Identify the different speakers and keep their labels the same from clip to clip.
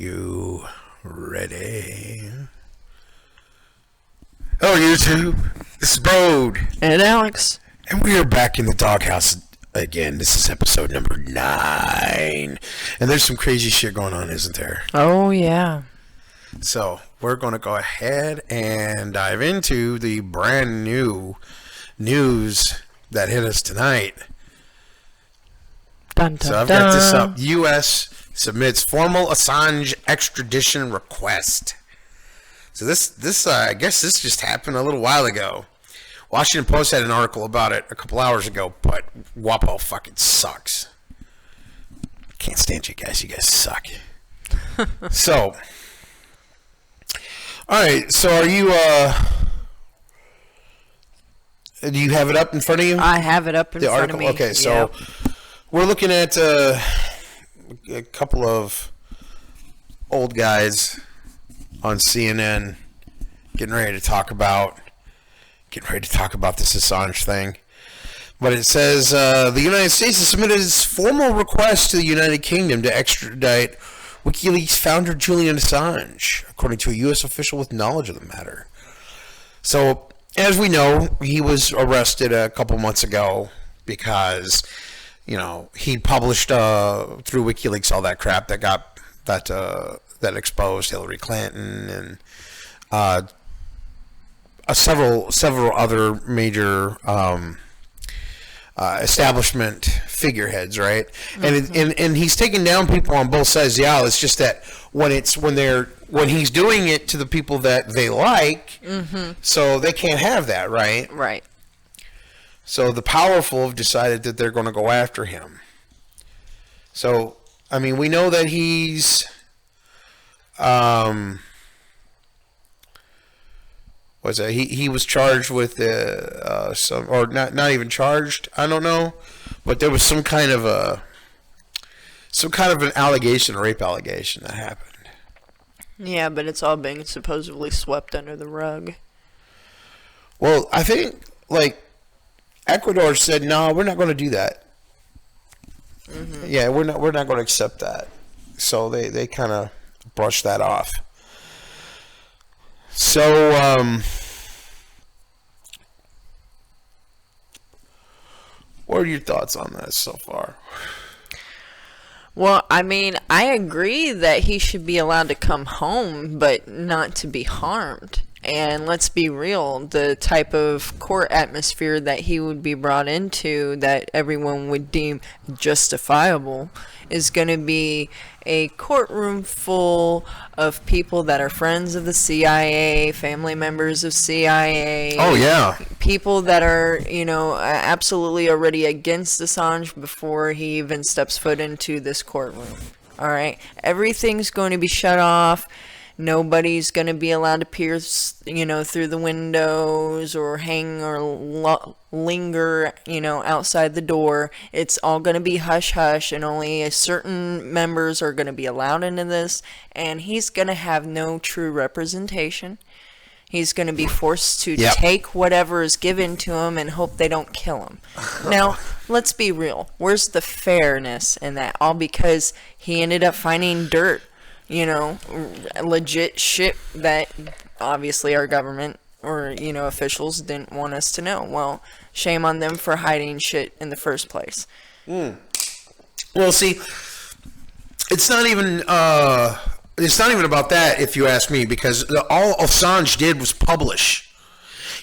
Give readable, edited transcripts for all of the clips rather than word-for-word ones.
Speaker 1: you ready? Hello, YouTube. This is Bode.
Speaker 2: And Alex.
Speaker 1: And we are back in the doghouse again. This is episode number 9. And there's some crazy shit going on, isn't there?
Speaker 2: Oh, yeah.
Speaker 1: So, we're going to go ahead and dive into the brand new news that hit us tonight.
Speaker 2: Dun, dun,
Speaker 1: So I've got this up. U.S. submits formal Assange extradition request. So this I guess this just happened a little while ago. Washington Post had an article about it a couple hours ago, but WAPO fucking sucks. Can't stand you guys. You guys suck. So, all right. So are you? Do you have it up in front of you?
Speaker 2: I have it up in front of me.
Speaker 1: Okay, so we're looking at a couple of old guys on CNN getting ready to talk about this Assange thing. But it says the United States has submitted its formal request to the United Kingdom to extradite WikiLeaks founder Julian Assange, according to a U.S. official with knowledge of the matter. So, as we know, he was arrested a couple months ago because, you know, he published through WikiLeaks all that crap that got that exposed Hillary Clinton and several other major establishment figureheads, right? Mm-hmm. And he's taking down people on both sides of the aisle. It's just that when he's doing it to the people that they like, mm-hmm. so they can't have that, right?
Speaker 2: Right.
Speaker 1: So the powerful have decided that they're going to go after him. So, I mean, we know that he's he was charged with some, or not even charged, I don't know, but there was some kind of an allegation, a rape allegation that happened.
Speaker 2: Yeah, but it's all being supposedly swept under the rug.
Speaker 1: Well, I think Ecuador said, no, we're not going to do that. Mm-hmm. Yeah, we're not going to accept that. So they kind of brushed that off. So, what are your thoughts on that so far?
Speaker 2: Well, I mean, I agree that he should be allowed to come home, but not to be harmed. And let's be real, the type of court atmosphere that he would be brought into that everyone would deem justifiable is going to be a courtroom full of people that are friends of the CIA, family members of CIA.
Speaker 1: Oh, yeah.
Speaker 2: People that are, absolutely already against Assange before he even steps foot into this courtroom. All right? Everything's going to be shut off. Nobody's going to be allowed to pierce, through the windows or hang or linger, outside the door. It's all going to be hush-hush, and only certain members are going to be allowed into this. And he's going to have no true representation. He's going to be forced to take whatever is given to him and hope they don't kill him. Now, let's be real. Where's the fairness in that? All because he ended up finding dirt. Legit shit that obviously our government or, officials didn't want us to know. Well, shame on them for hiding shit in the first place.
Speaker 1: Well, see, it's not even about that, if you ask me, because all Assange did was publish.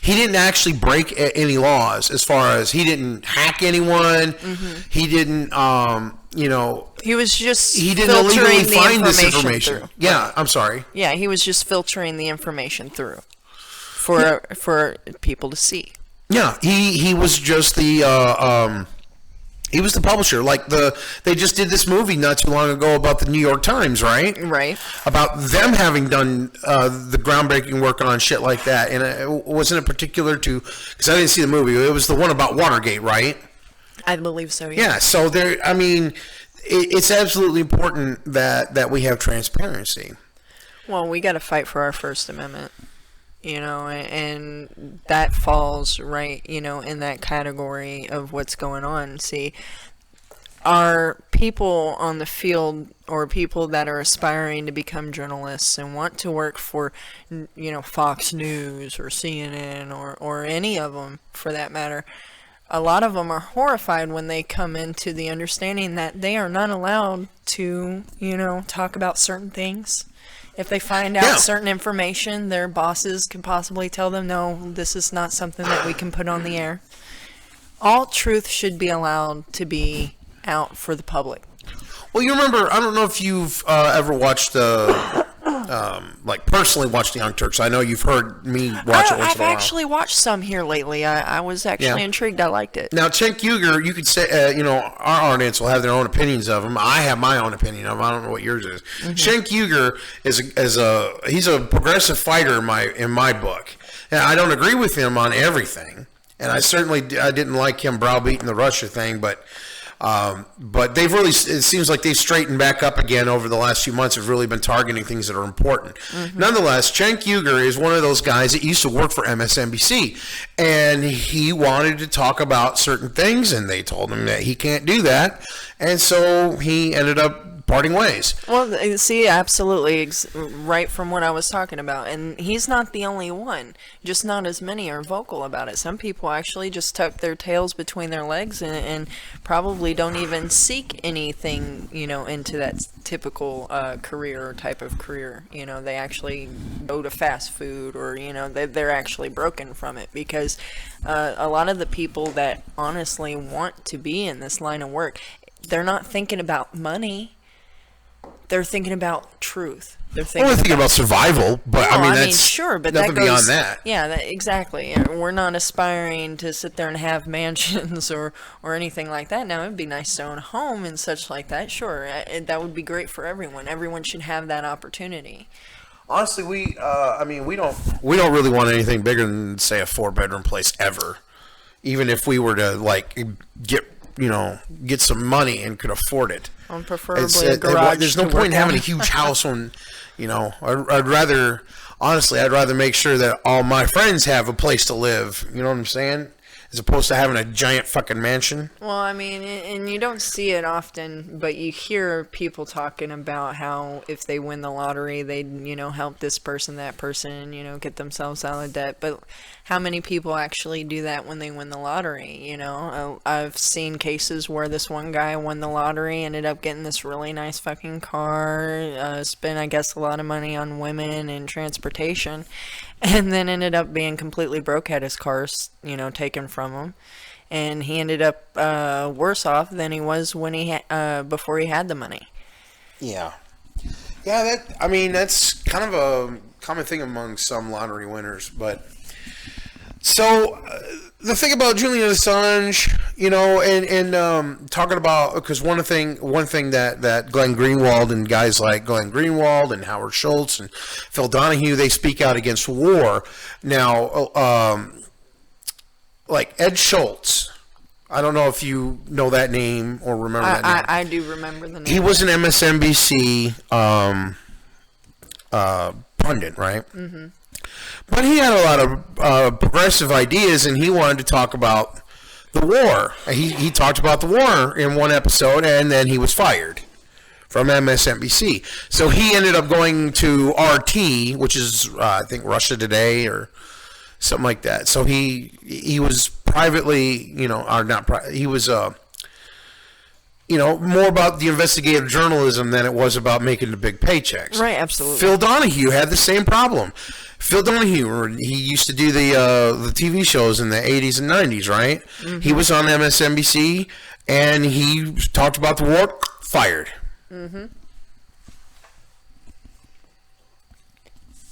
Speaker 1: He didn't actually break any laws, as far as he didn't hack anyone. Mm-hmm. He didn't, he was just he didn't illegally find this information. Through. Yeah, right. I'm sorry.
Speaker 2: Yeah, he was just filtering the information through for people to see.
Speaker 1: Yeah, he was just the he was the publisher. They just did this movie not too long ago about the New York Times, right?
Speaker 2: Right.
Speaker 1: About them having done the groundbreaking work on shit like that, and it wasn't particular to, because I didn't see the movie. It was the one about Watergate, right?
Speaker 2: I believe so. Yeah.
Speaker 1: Yeah. So it's absolutely important that we have transparency.
Speaker 2: Well, we got to fight for our First Amendment. And that falls right, in that category of what's going on. See, are people on the field or people that are aspiring to become journalists and want to work for, Fox News or CNN or any of them for that matter. A lot of them are horrified when they come into the understanding that they are not allowed to, talk about certain things. If they find out certain information, their bosses can possibly tell them, no, this is not something that we can put on the air. All truth should be allowed to be out for the public.
Speaker 1: Well, you remember, I don't know if you've ever watched personally watched the Young Turks. I know you've heard me watch it once in a while.
Speaker 2: I've actually watched some here lately. I was actually intrigued. I liked it.
Speaker 1: Now, Cenk Uygur, you could say, our audience will have their own opinions of him. I have my own opinion of him. I don't know what yours is. Mm-hmm. Cenk Uygur he's a progressive fighter in my book. And I don't agree with him on everything. And I didn't like him browbeating the Russia thing, but they've really, it seems like they've straightened back up again over the last few months, have really been targeting things that are important. Mm-hmm. Nonetheless, Cenk Uygur is one of those guys that used to work for MSNBC, and he wanted to talk about certain things, and they told him that he can't do that, and so he ended up parting ways.
Speaker 2: Well, see, absolutely, right from what I was talking about. And he's not the only one. Just not as many are vocal about it. Some people actually just tuck their tails between their legs and probably don't even seek anything, into that typical career or type of career. They actually go to fast food or, they're actually broken from it because a lot of the people that honestly want to be in this line of work, they're not thinking about money. They're thinking about truth. They're thinking
Speaker 1: about survival, but that's
Speaker 2: sure, but
Speaker 1: nothing
Speaker 2: that goes,
Speaker 1: beyond that.
Speaker 2: Yeah, exactly. We're not aspiring to sit there and have mansions or anything like that. Now, it'd be nice to own a home and such like that. Sure, that would be great for everyone. Everyone should have that opportunity.
Speaker 1: Honestly, we don't really want anything bigger than, say, a 4-bedroom place ever. Even if we were to get some money and could afford it.
Speaker 2: Preferably a garage.
Speaker 1: There's no point in having a huge house when, I'd rather make sure that all my friends have a place to live. You know what I'm saying? As opposed to having a giant fucking mansion.
Speaker 2: Well, and you don't see it often, but you hear people talking about how if they win the lottery, they'd, help this person, that person, get themselves out of debt. But how many people actually do that when they win the lottery? I've seen cases where this one guy won the lottery, ended up getting this really nice fucking car, spent, I guess, a lot of money on women and transportation, and then ended up being completely broke, had his cars, taken from him. And he ended up worse off than he was when before he had the money.
Speaker 1: Yeah. Yeah, that's kind of a common thing among some lottery winners, but... So, the thing about Julian Assange, and talking about, because one thing that Glenn Greenwald and guys like Glenn Greenwald and Howard Schultz and Phil Donahue, they speak out against war. Now, like Ed Schultz, I don't know if you know that name or remember that name.
Speaker 2: I do remember the name.
Speaker 1: He was an MSNBC pundit, right? Mm-hmm. But he had a lot of progressive ideas, and he wanted to talk about the war. He talked about the war in one episode, and then he was fired from MSNBC. So he ended up going to RT, which is, I think, Russia Today or something like that. So he was privately, or not he was, more about the investigative journalism than it was about making the big paychecks.
Speaker 2: Right, absolutely.
Speaker 1: Phil Donahue had the same problem. Phil Donahue, he used to do the TV shows in the 80s and 90s, right? Mm-hmm. He was on MSNBC, and he talked about the war, fired.
Speaker 2: Mm-hmm.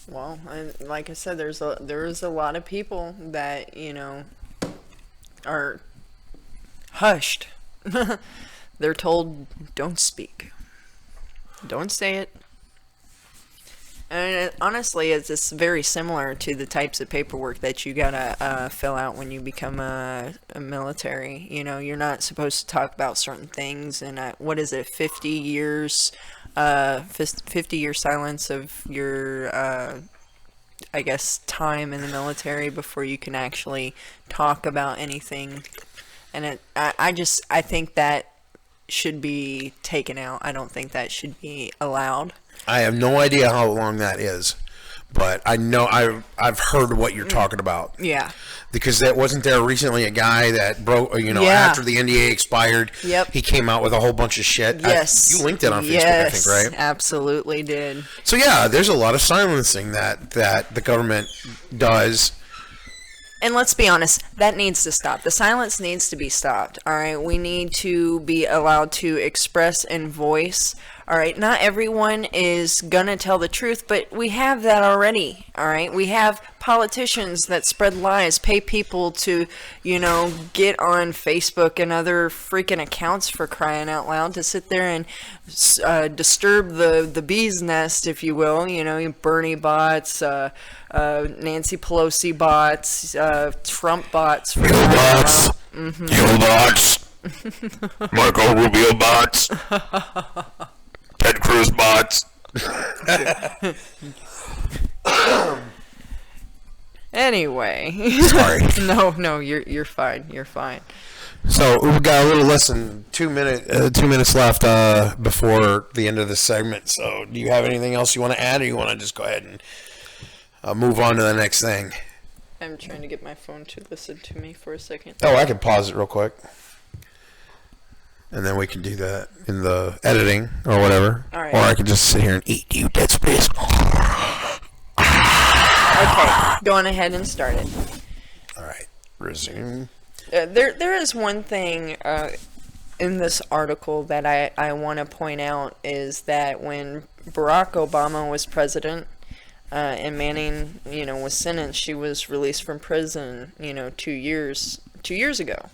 Speaker 2: Well, like I said, there is a lot of people that, are hushed. They're told, don't speak. Don't say it. And honestly, it's very similar to the types of paperwork that you gotta fill out when you become a military. You're not supposed to talk about certain things. And 50 years, 50-year silence of your, I guess, time in the military before you can actually talk about anything. And I think that should be taken out. I don't think that should be allowed.
Speaker 1: I have no idea how long that is, but I know I've heard what you're talking about.
Speaker 2: Yeah.
Speaker 1: Because that wasn't there recently a guy that broke,
Speaker 2: Yeah.
Speaker 1: after the NDA expired,
Speaker 2: Yep.
Speaker 1: he came out with a whole bunch of shit.
Speaker 2: Yes.
Speaker 1: You linked it on Facebook,
Speaker 2: yes,
Speaker 1: I think, right?
Speaker 2: Absolutely did.
Speaker 1: So yeah, there's a lot of silencing that the government does.
Speaker 2: And let's be honest, that needs to stop. The silence needs to be stopped. All right, we need to be allowed to express and voice. All right, not everyone is gonna tell the truth, but we have that already. All right, we have politicians that spread lies, pay people to, get on Facebook and other freaking accounts, for crying out loud, to sit there and disturb the bee's nest, if you will. Bernie bots, Nancy Pelosi bots, Trump bots. For
Speaker 1: bots. You bots. Marco Rubio bots. Ted Cruz bots.
Speaker 2: Anyway.
Speaker 1: Sorry.
Speaker 2: No, you're fine. You're fine.
Speaker 1: So we've got a little less than 2 minutes left before the end of this segment. So do you have anything else you want to add, or you want to just go ahead and move on to the next thing?
Speaker 2: I'm trying to get my phone to listen to me for a second.
Speaker 1: Oh, I can pause it real quick. And then we can do that in the editing or whatever.
Speaker 2: All right.
Speaker 1: Or I can just sit here and eat you, Dead Space.
Speaker 2: Okay, go on ahead and start it.
Speaker 1: All right. Resume.
Speaker 2: There is one thing in this article that I want to point out, is that when Barack Obama was president, and Manning, was sentenced, she was released from prison, 2 years ago.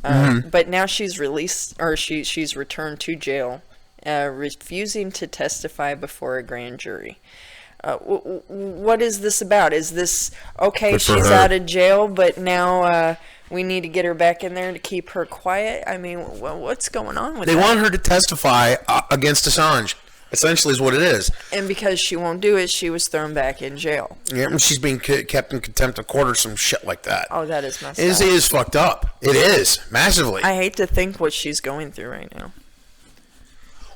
Speaker 2: But now she's released, or she's returned to jail, refusing to testify before a grand jury. What is this about? Is this okay? She's out of jail, but now we need to get her back in there to keep her quiet. I mean, what's going on with that?
Speaker 1: They want her to testify against Assange. Essentially, is what it is.
Speaker 2: And because she won't do it, she was thrown back in jail.
Speaker 1: Yeah, and she's being kept in contempt of court or some shit like that.
Speaker 2: Oh, that is messed
Speaker 1: up. It is fucked up. It is massively.
Speaker 2: I hate to think what she's going through right now.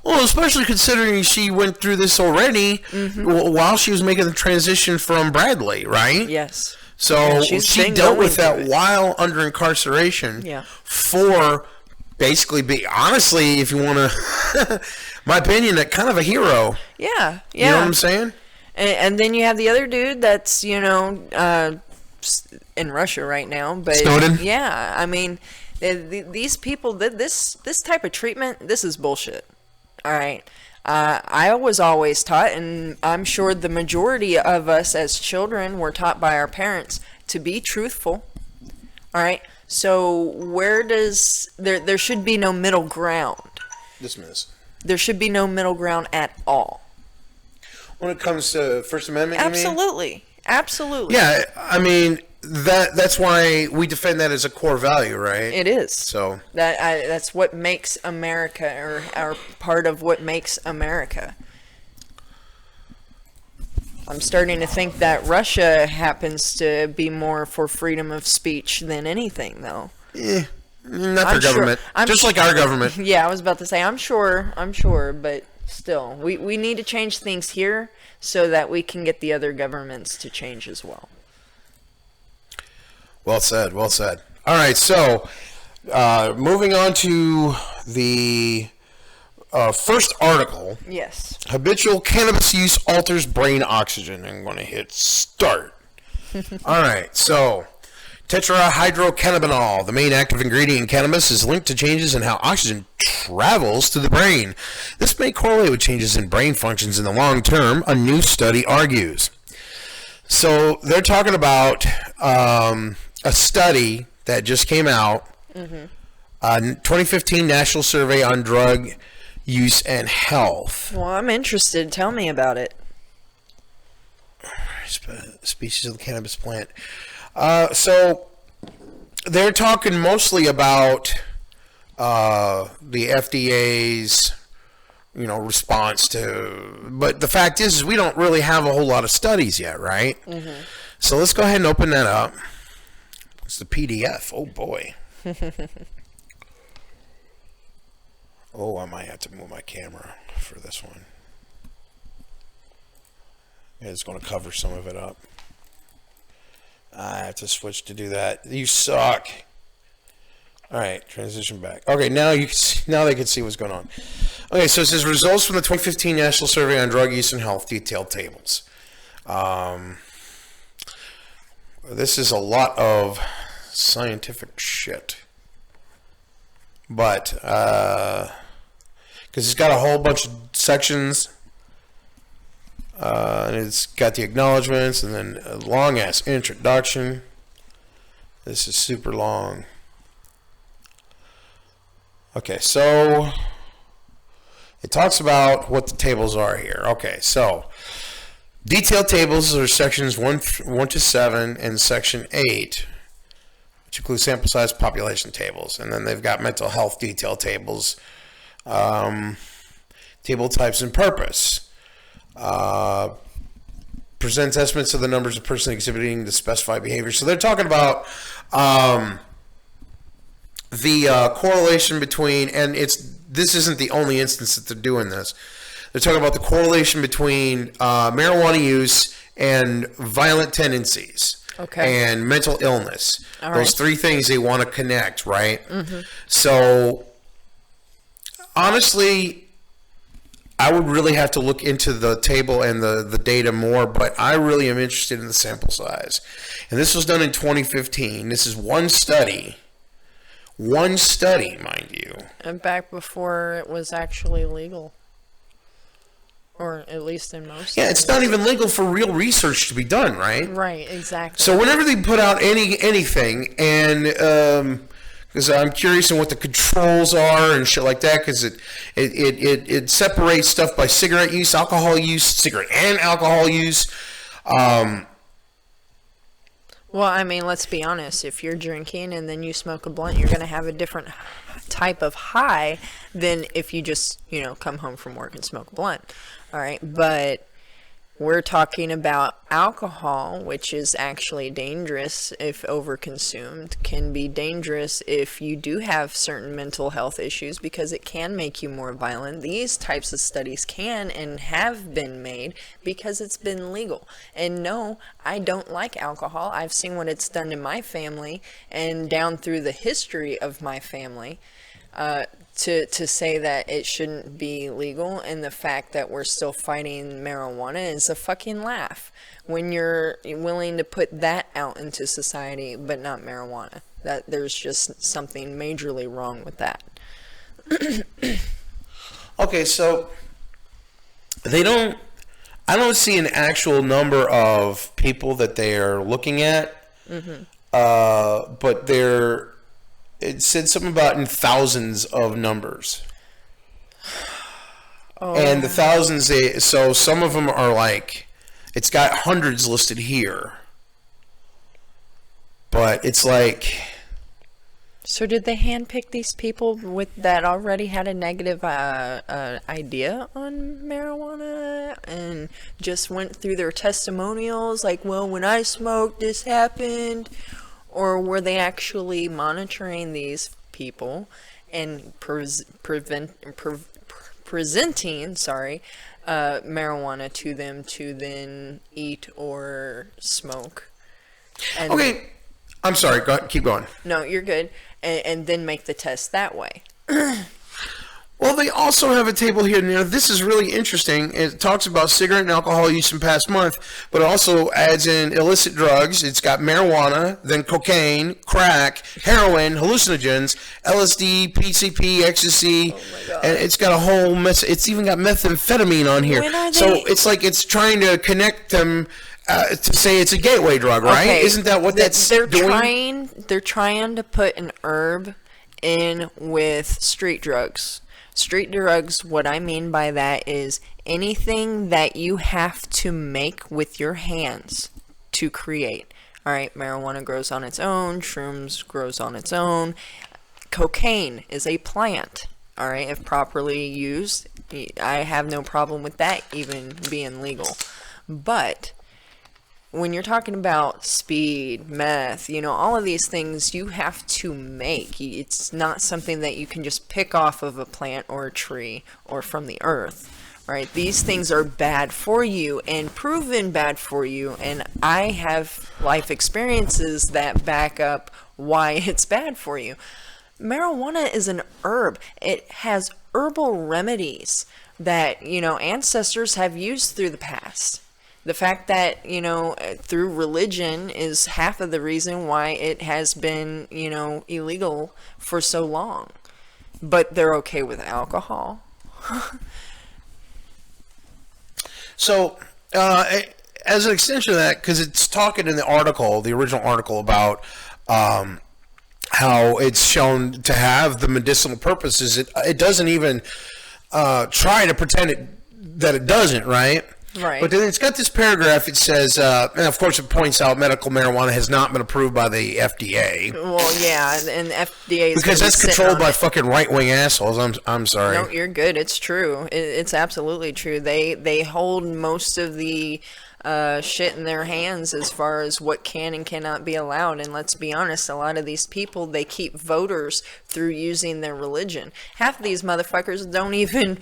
Speaker 1: Well, especially considering she went through this already while she was making the transition from Bradley, right?
Speaker 2: Yes.
Speaker 1: So she dealt with that while under incarceration.
Speaker 2: Yeah.
Speaker 1: For basically honestly, if you want to, my opinion, that kind of a hero.
Speaker 2: Yeah.
Speaker 1: You know what I'm saying?
Speaker 2: And then you have the other dude that's, in Russia right now. But
Speaker 1: Snowden?
Speaker 2: Yeah. I mean, these people, this type of treatment, this is bullshit. All right. I was always taught, and I'm sure the majority of us as children were taught by our parents, to be truthful. All right. So there should be no middle ground.
Speaker 1: Dismiss.
Speaker 2: There should be no middle ground at all.
Speaker 1: When it comes to First Amendment,
Speaker 2: Absolutely.
Speaker 1: you mean?
Speaker 2: Absolutely.
Speaker 1: Yeah, I mean, that's why we defend that as a core value, right?
Speaker 2: It is.
Speaker 1: So
Speaker 2: that's what makes America, or part of what makes America. I'm starting to think that Russia happens to be more for freedom of speech than anything, though.
Speaker 1: Yeah, not their government. Just like our government.
Speaker 2: Yeah, I was about to say, I'm sure, but still, we need to change things here so that we can get the other governments to change as well.
Speaker 1: Well said, well said. All right, so moving on to the first article.
Speaker 2: Yes.
Speaker 1: Habitual cannabis use alters brain oxygen. I'm going to hit start. All right, so tetrahydrocannabinol, the main active ingredient in cannabis, is linked to changes in how oxygen travels to the brain. This may correlate with changes in brain functions in the long term, a new study argues. So they're talking about a study that just came out, 2015 National Survey on Drug Use and Health.
Speaker 2: Well, I'm interested. Tell me about it.
Speaker 1: Species of the cannabis plant. So they're talking mostly about the FDA's, response to. But the fact is we don't really have a whole lot of studies yet, right? So let's go ahead and open that up. It's the PDF. Oh boy. Oh, I might have to move my camera for this one. It's going to cover some of it up. I have to switch to do that. You suck. All right, transition back. Okay, now now they can see what's going on. Okay, so it says results from the 2015 National Survey on Drug Use and Health, detailed tables. This is a lot of scientific shit, but because it's got a whole bunch of sections, and it's got the acknowledgments, and then a long ass introduction. This is super long. Okay, so it talks about what the tables are here. Okay, so detailed tables are sections 1 to 7 and section 8, which includes sample size population tables. And then they've got mental health detail tables, table types and purpose. Presents estimates of the numbers of persons exhibiting the specified behavior. So they're talking about the correlation between, and this isn't the only instance that they're doing this. They're talking about the correlation between marijuana use and violent tendencies, and mental illness.
Speaker 2: All
Speaker 1: Those
Speaker 2: right.
Speaker 1: three things they want to connect, right? Mm-hmm. So, honestly, I would really have to look into the table and the data more, but I really am interested in the sample size. And this was done in 2015. This is one study. One study, mind you.
Speaker 2: And back before it was actually legal. Or at least in most.
Speaker 1: Yeah, it's not even legal for real research to be done, right?
Speaker 2: Right, exactly.
Speaker 1: So whenever they put out anything, and because I'm curious in what the controls are and shit like that, because it separates stuff by cigarette use, alcohol use, cigarette and alcohol use.
Speaker 2: Well, I mean, let's be honest. If you're drinking and then you smoke a blunt, you're going to have a different type of high than if you just, come home from work and smoke a blunt. All right. But we're talking about alcohol, which is actually dangerous if overconsumed, can be dangerous if you do have certain mental health issues because it can make you more violent. These types of studies can and have been made because it's been legal. And no, I don't like alcohol. I've seen what it's done to my family and down through the history of my family. To say that it shouldn't be legal and the fact that we're still fighting marijuana is a fucking laugh when you're willing to put that out into society but not marijuana. That there's just something majorly wrong with that.
Speaker 1: Okay, so I don't see an actual number of people that they are looking at, but it said something about in thousands of numbers. Oh. And the thousands, so some of them are like, it's got hundreds listed here. But it's like...
Speaker 2: So did they handpick these people that already had a negative idea on marijuana and just went through their testimonials like, well, when I smoked, this happened? Or were they actually monitoring these people and presenting marijuana to them to then eat or smoke? And
Speaker 1: okay, I'm sorry. Keep going.
Speaker 2: No, you're good. And then make the test that way.
Speaker 1: Well, they also have a table here. Now, this is really interesting. It talks about cigarette and alcohol use in past month, but it also adds in illicit drugs. It's got marijuana, then cocaine, crack, heroin, hallucinogens, LSD, PCP, ecstasy, and it's got a whole mess. It's even got methamphetamine on here. So it's like it's trying to connect them to say it's a gateway drug, right?
Speaker 2: Okay.
Speaker 1: Isn't that what that's doing?
Speaker 2: They're trying to put an herb in with street drugs. Street drugs, what I mean by that is anything that you have to make with your hands to create. All right, marijuana grows on its own, shrooms grows on its own. Cocaine is a plant. All right, if properly used, I have no problem with that even being legal. But when you're talking about speed, meth, all of these things you have to make. It's not something that you can just pick off of a plant or a tree or from the earth, right? These things are bad for you and proven bad for you. And I have life experiences that back up why it's bad for you. Marijuana is an herb. It has herbal remedies that, ancestors have used through the past. The fact that, through religion is half of the reason why it has been, illegal for so long. But they're okay with alcohol.
Speaker 1: So, as an extension of that, because it's talking in the article, the original article, about how it's shown to have the medicinal purposes, it doesn't even try to pretend that it doesn't, right?
Speaker 2: Right.
Speaker 1: But then it's got this paragraph. It says, and of course it points out medical marijuana has not been approved by the FDA.
Speaker 2: Well, yeah, and FDA is
Speaker 1: because that's controlled by fucking right-wing assholes. I'm sorry.
Speaker 2: No, you're good. It's true. It's absolutely true. They hold most of the shit in their hands as far as what can and cannot be allowed. And let's be honest, a lot of these people, they keep voters through using their religion. Half of these motherfuckers don't even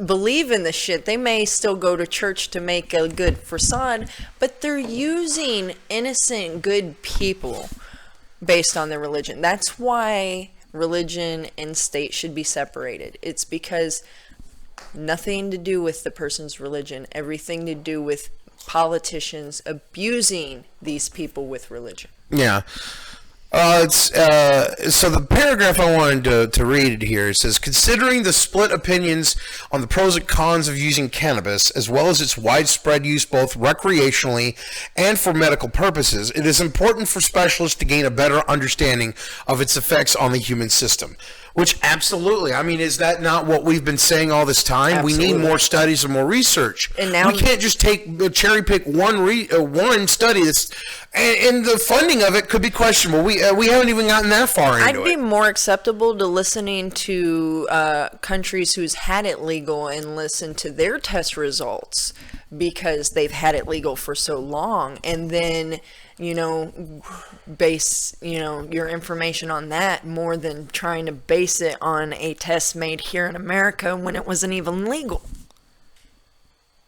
Speaker 2: believe in the shit. They may still go to church to make a good facade, but they're using innocent, good people based on their religion. That's why religion and state should be separated. It's because nothing to do with the person's religion, everything to do with politicians abusing these people with religion.
Speaker 1: Yeah. So the paragraph I wanted to read here, it says, considering the split opinions on the pros and cons of using cannabis, as well as its widespread use both recreationally and for medical purposes, it is important for specialists to gain a better understanding of its effects on the human system. Which absolutely, I mean, is that not what we've been saying all this time?
Speaker 2: Absolutely.
Speaker 1: We need more studies and more research.
Speaker 2: And now
Speaker 1: we can't just cherry pick one study that's, and the funding of it could be questionable. We haven't even gotten that far into it.
Speaker 2: I'd be more acceptable to listening to countries who's had it legal and listen to their test results because they've had it legal for so long, and then base your information on that more than trying to base it on a test made here in America when it wasn't even legal.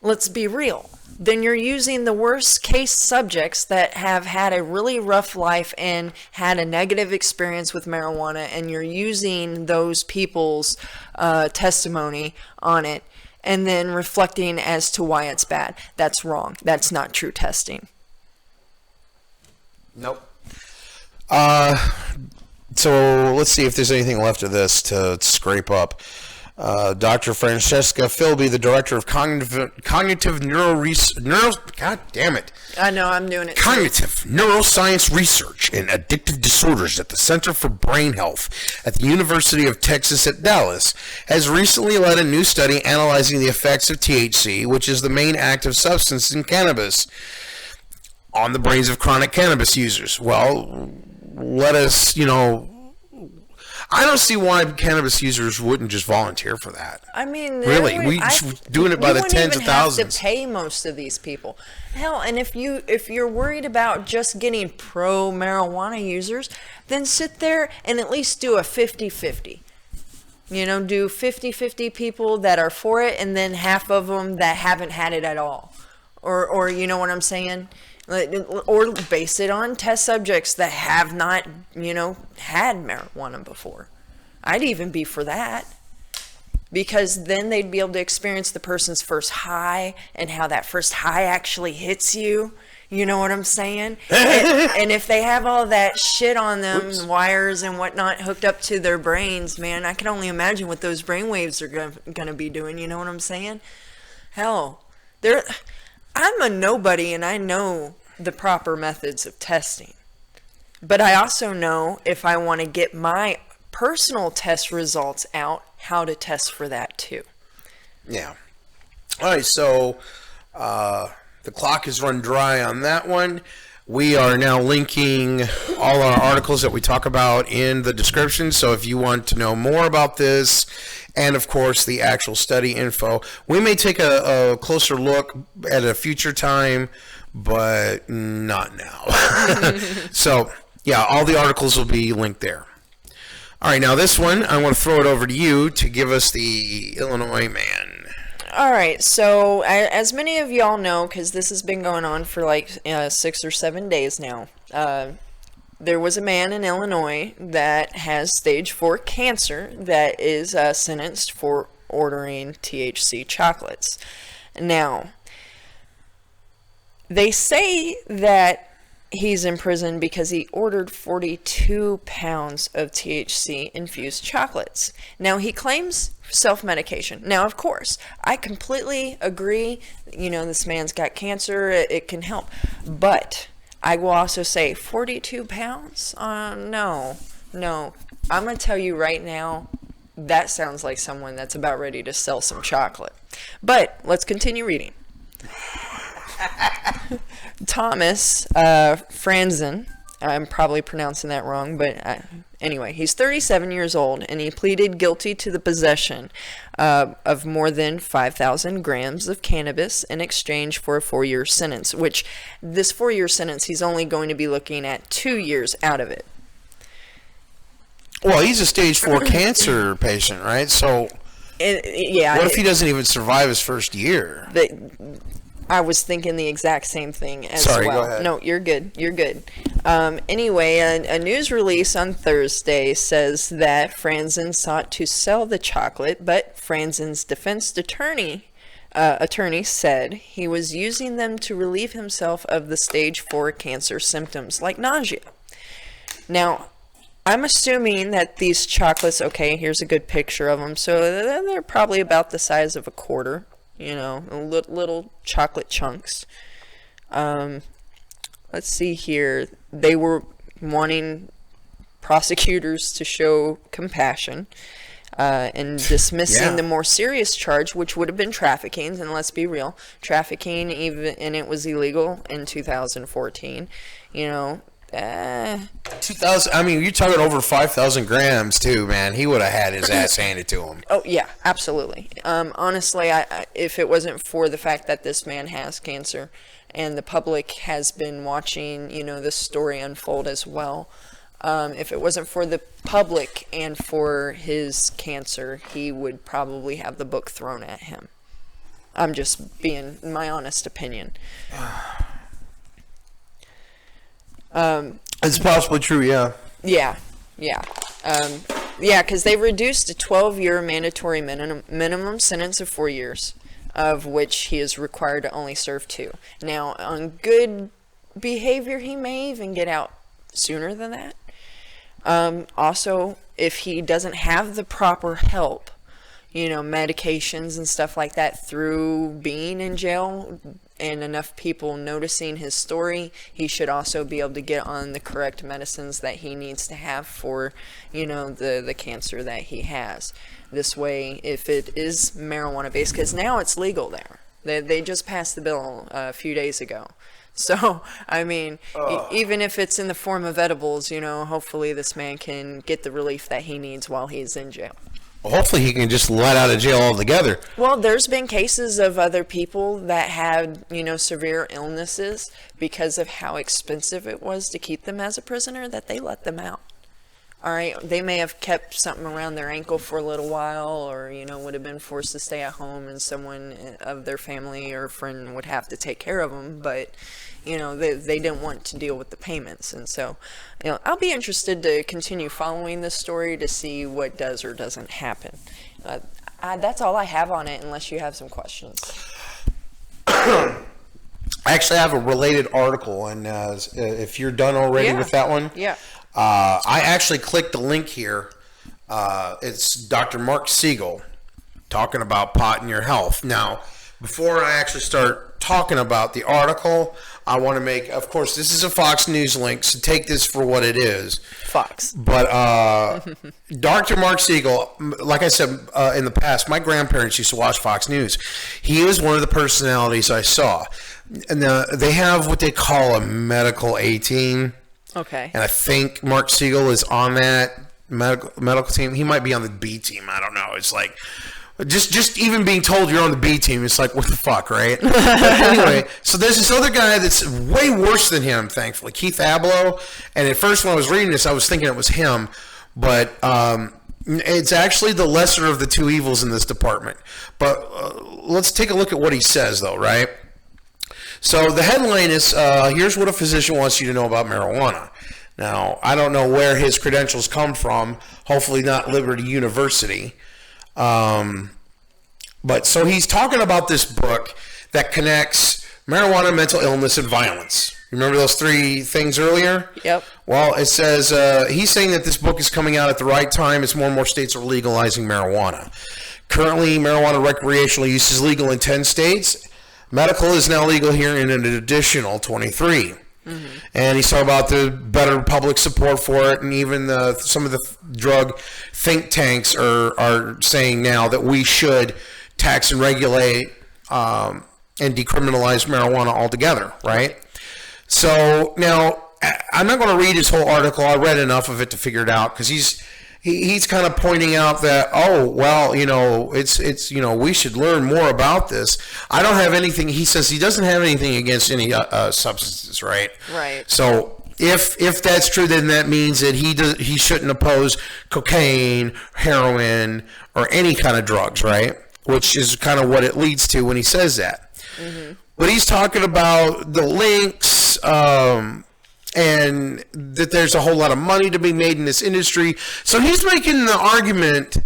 Speaker 2: Let's be real. Then you're using the worst case subjects that have had a really rough life and had a negative experience with marijuana, and you're using those people's testimony on it and then reflecting as to why it's bad. That's wrong. That's not true testing.
Speaker 1: Nope. So let's see if there's anything left of this to scrape up. Dr. Francesca Philby, the director of cognitive God damn it.
Speaker 2: I know, I'm doing it.
Speaker 1: Cognitive neuroscience research and addictive disorders at the Center for Brain Health at the University of Texas at Dallas, has recently led a new study analyzing the effects of THC, which is the main active substance in cannabis, on the brains of chronic cannabis users. Well, let us, I don't see why cannabis users wouldn't just volunteer for that.
Speaker 2: I mean,
Speaker 1: really, doing it by the tens of thousands.
Speaker 2: You wouldn't even have to pay most of these people. Hell, and if you're worried about just getting pro marijuana users, then sit there and at least do a 50-50. Do 50-50 people that are for it, and then half of them that haven't had it at all. Or you know what I'm saying? Or base it on test subjects that have not, had marijuana before. I'd even be for that. Because then they'd be able to experience the person's first high and how that first high actually hits you. You know what I'm saying? and if they have all that shit on them, wires and whatnot hooked up to their brains, man, I can only imagine what those brainwaves are going to be doing. You know what I'm saying? Hell, I'm a nobody, and I know the proper methods of testing. But I also know if I want to get my personal test results out, how to test for that too.
Speaker 1: Yeah. All right, so the clock has run dry on that one. We are now linking all our articles that we talk about in the description. So if you want to know more about this, and of course the actual study info, we may take a closer look at a future time, but not now. So yeah, all the articles will be linked there. All right, now this one, I want to throw it over to you to give us the Illinois man.
Speaker 2: All right, so as many of y'all know, because this has been going on for like 6 or 7 days now, there was a man in Illinois that has stage 4 cancer that is sentenced for ordering THC chocolates. Now, they say that he's in prison because he ordered 42 pounds of THC-infused chocolates. Now, he claims self-medication. Now, of course, I completely agree. You know, this man's got cancer. It can help. But I will also say 42 pounds? No. I'm going to tell you right now, that sounds like someone that's about ready to sell some chocolate. But let's continue reading. Thomas Franzen, I'm probably pronouncing that wrong, but anyway, he's 37 years old, and he pleaded guilty to the possession of more than 5,000 grams of cannabis in exchange for a 4-year sentence, which this 4-year sentence, he's only going to be looking at 2 years out of it.
Speaker 1: Well, he's a stage 4 cancer patient, right? So
Speaker 2: yeah.
Speaker 1: What if he doesn't even survive his first year?
Speaker 2: I was thinking the exact same thing as
Speaker 1: Sorry,
Speaker 2: well.
Speaker 1: go ahead.
Speaker 2: No, you're good. You're good. Anyway, a news release on Thursday says that Franzen sought to sell the chocolate, but Franzen's defense attorney said he was using them to relieve himself of the stage 4 cancer symptoms like nausea. Now, I'm assuming that these chocolates, okay, here's a good picture of them. So they're probably about the size of a quarter. You know, little chocolate chunks. Let's see here. They were wanting prosecutors to show compassion and dismissing the more serious charge, which would have been trafficking. And let's be real, trafficking, and it was illegal in 2014. You know.
Speaker 1: 2,000. I mean, you're talking over 5,000 grams too, man. He would have had his ass handed to him.
Speaker 2: Oh yeah, absolutely. Honestly, if it wasn't for the fact that this man has cancer, and the public has been watching, you know, this story unfold as well. If it wasn't for the public and for his cancer, he would probably have the book thrown at him. I'm just being my honest opinion.
Speaker 1: It's possibly true, yeah.
Speaker 2: Yeah. Because they reduced a 12-year mandatory minimum sentence of 4 years, of which he is required to only serve 2. Now, on good behavior, he may even get out sooner than that. Also, if he doesn't have the proper help, you know, medications and stuff like that through being in jail, and enough people noticing his story, he should also be able to get on the correct medicines that he needs to have for, you know, the cancer that he has. This way, if it is marijuana based, because now it's legal there. They just passed the bill a few days ago. So, I mean, even if it's in the form of edibles, you know, hopefully this man can get the relief that he needs while he's in jail.
Speaker 1: Well, hopefully he can just let out of jail altogether.
Speaker 2: Well, there's been cases of other people that had, you know, severe illnesses because of how expensive it was to keep them as a prisoner, that they let them out. All right, they may have kept something around their ankle for a little while, or, you know, would have been forced to stay at home and someone of their family or friend would have to take care of them, but, you know, they didn't want to deal with the payments. And so, you know, I'll be interested to continue following this story to see what does or doesn't happen. That's all I have on it, unless you have some questions.
Speaker 1: I actually have a related article, and if you're done already with that one.
Speaker 2: Yeah.
Speaker 1: I actually clicked the link here. It's Dr. Mark Siegel talking about pot in your health. Now, before I actually start talking about the article, I want to make, of course, this is a Fox News link, so take this for what it is.
Speaker 2: Fox.
Speaker 1: But Dr. Mark Siegel, like I said in the past, my grandparents used to watch Fox News. He was one of the personalities I saw. And they have what they call a medical A team,
Speaker 2: Okay.
Speaker 1: and I think Mark Siegel is on that medical team. He might be on the B team. I don't know. It's like just even being told you're on the B team, it's like, what the fuck, right? But anyway, so there's this other guy that's way worse than him, thankfully, Keith Abloh. And at first when I was reading this, I was thinking it was him, but it's actually the lesser of the two evils in this department. But let's take a look at what he says, though, right? So the headline is, here's what a physician wants you to know about marijuana. Now, I don't know where his credentials come from, hopefully not Liberty University. But so he's talking about this book that connects marijuana, mental illness, and violence. Remember those three things earlier?
Speaker 2: Yep.
Speaker 1: Well, it says he's saying that this book is coming out at the right time as more and more states are legalizing marijuana. Currently, marijuana recreational use is legal in 10 states. Medical is now legal here in an additional 23. Mm-hmm. And he's talking about the better public support for it, and even some of the drug think tanks are saying now that we should tax and regulate and decriminalize marijuana altogether, right? So now I'm not going to read his whole article. I read enough of it to figure it out, because he's kind of pointing out that, oh, well, it's we should learn more about this. I don't have anything. He says he doesn't have anything against any substances, right?
Speaker 2: Right.
Speaker 1: So if that's true, then that means that he shouldn't oppose cocaine, heroin, or any kind of drugs, right? Which is kind of what it leads to when he says that. Mm-hmm. But he's talking about the links, and that there's a whole lot of money to be made in this industry. So he's making the argument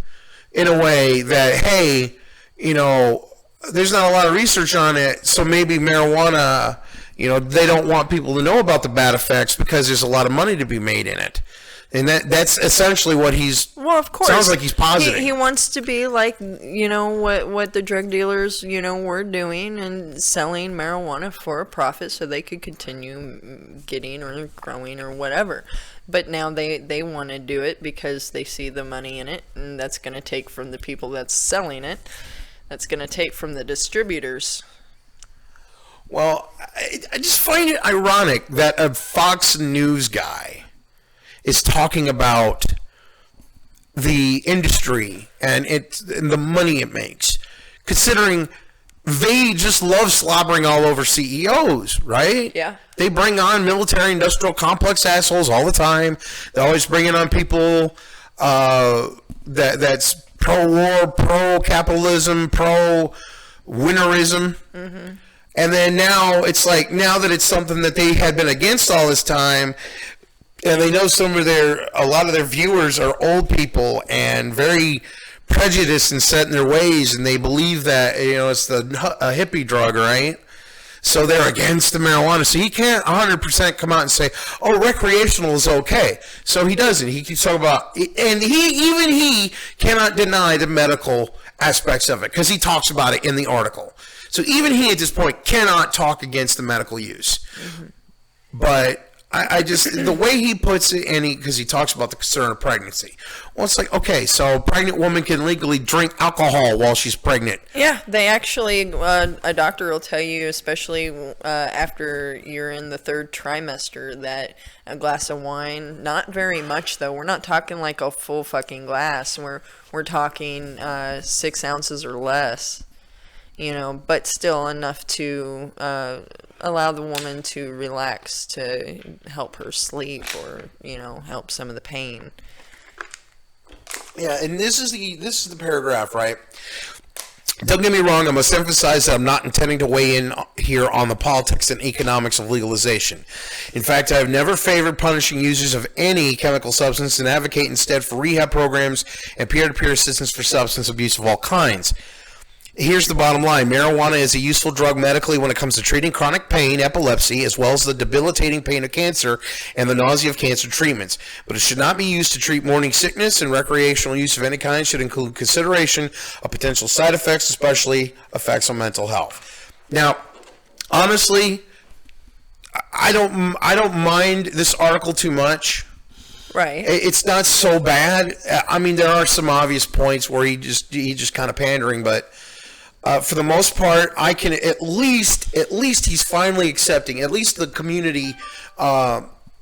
Speaker 1: in a way that, hey, there's not a lot of research on it, so maybe marijuana, they don't want people to know about the bad effects because there's a lot of money to be made in it. And that's essentially what he's...
Speaker 2: Well, of course.
Speaker 1: Sounds like he's positing.
Speaker 2: He wants to be like, what the drug dealers, were doing, and selling marijuana for a profit so they could continue getting or growing or whatever. But now they want to do it because they see the money in it, and that's going to take from the people that's selling it. That's going to take from the distributors.
Speaker 1: Well, I just find it ironic that a Fox News guy is talking about the industry and the money it makes, considering they just love slobbering all over CEOs, right?
Speaker 2: Yeah.
Speaker 1: They bring on military-industrial complex assholes all the time. They're always bringing on people that's pro-war, pro-capitalism, pro-winnerism. Mm-hmm. And then now it's like, now that it's something that they had been against all this time, and they know a lot of their viewers are old people and very prejudiced and set in their ways, and they believe that, it's a hippie drug, right? So they're against the marijuana. So he can't 100% come out and say, oh, recreational is okay. So he doesn't. He keeps talking about, and he cannot deny the medical aspects of it, because he talks about it in the article. So even he at this point cannot talk against the medical use. Mm-hmm. But I just, the way he puts it, because he talks about the concern of pregnancy. Well, it's like, okay, so a pregnant woman can legally drink alcohol while she's pregnant.
Speaker 2: Yeah, they actually, a doctor will tell you, especially after you're in the third trimester, that a glass of wine, not very much though, we're not talking like a full fucking glass, we're talking 6 ounces or less, but still enough to allow the woman to relax, to help her sleep, or help some of the pain.
Speaker 1: Yeah, and this is the paragraph, right? Don't get me wrong, I must emphasize that I'm not intending to weigh in here on the politics and economics of legalization. In fact, I have never favored punishing users of any chemical substance and advocate instead for rehab programs and peer-to-peer assistance for substance abuse of all kinds. Here's the bottom line. Marijuana is a useful drug medically when it comes to treating chronic pain, epilepsy, as well as the debilitating pain of cancer and the nausea of cancer treatments. But it should not be used to treat morning sickness, and recreational use of any kind should include consideration of potential side effects, especially effects on mental health. Now, honestly, I don't mind this article too much.
Speaker 2: Right.
Speaker 1: It's not so bad. I mean, there are some obvious points where he just kind of pandering, but For the most part, I can at least he's finally accepting. At least the community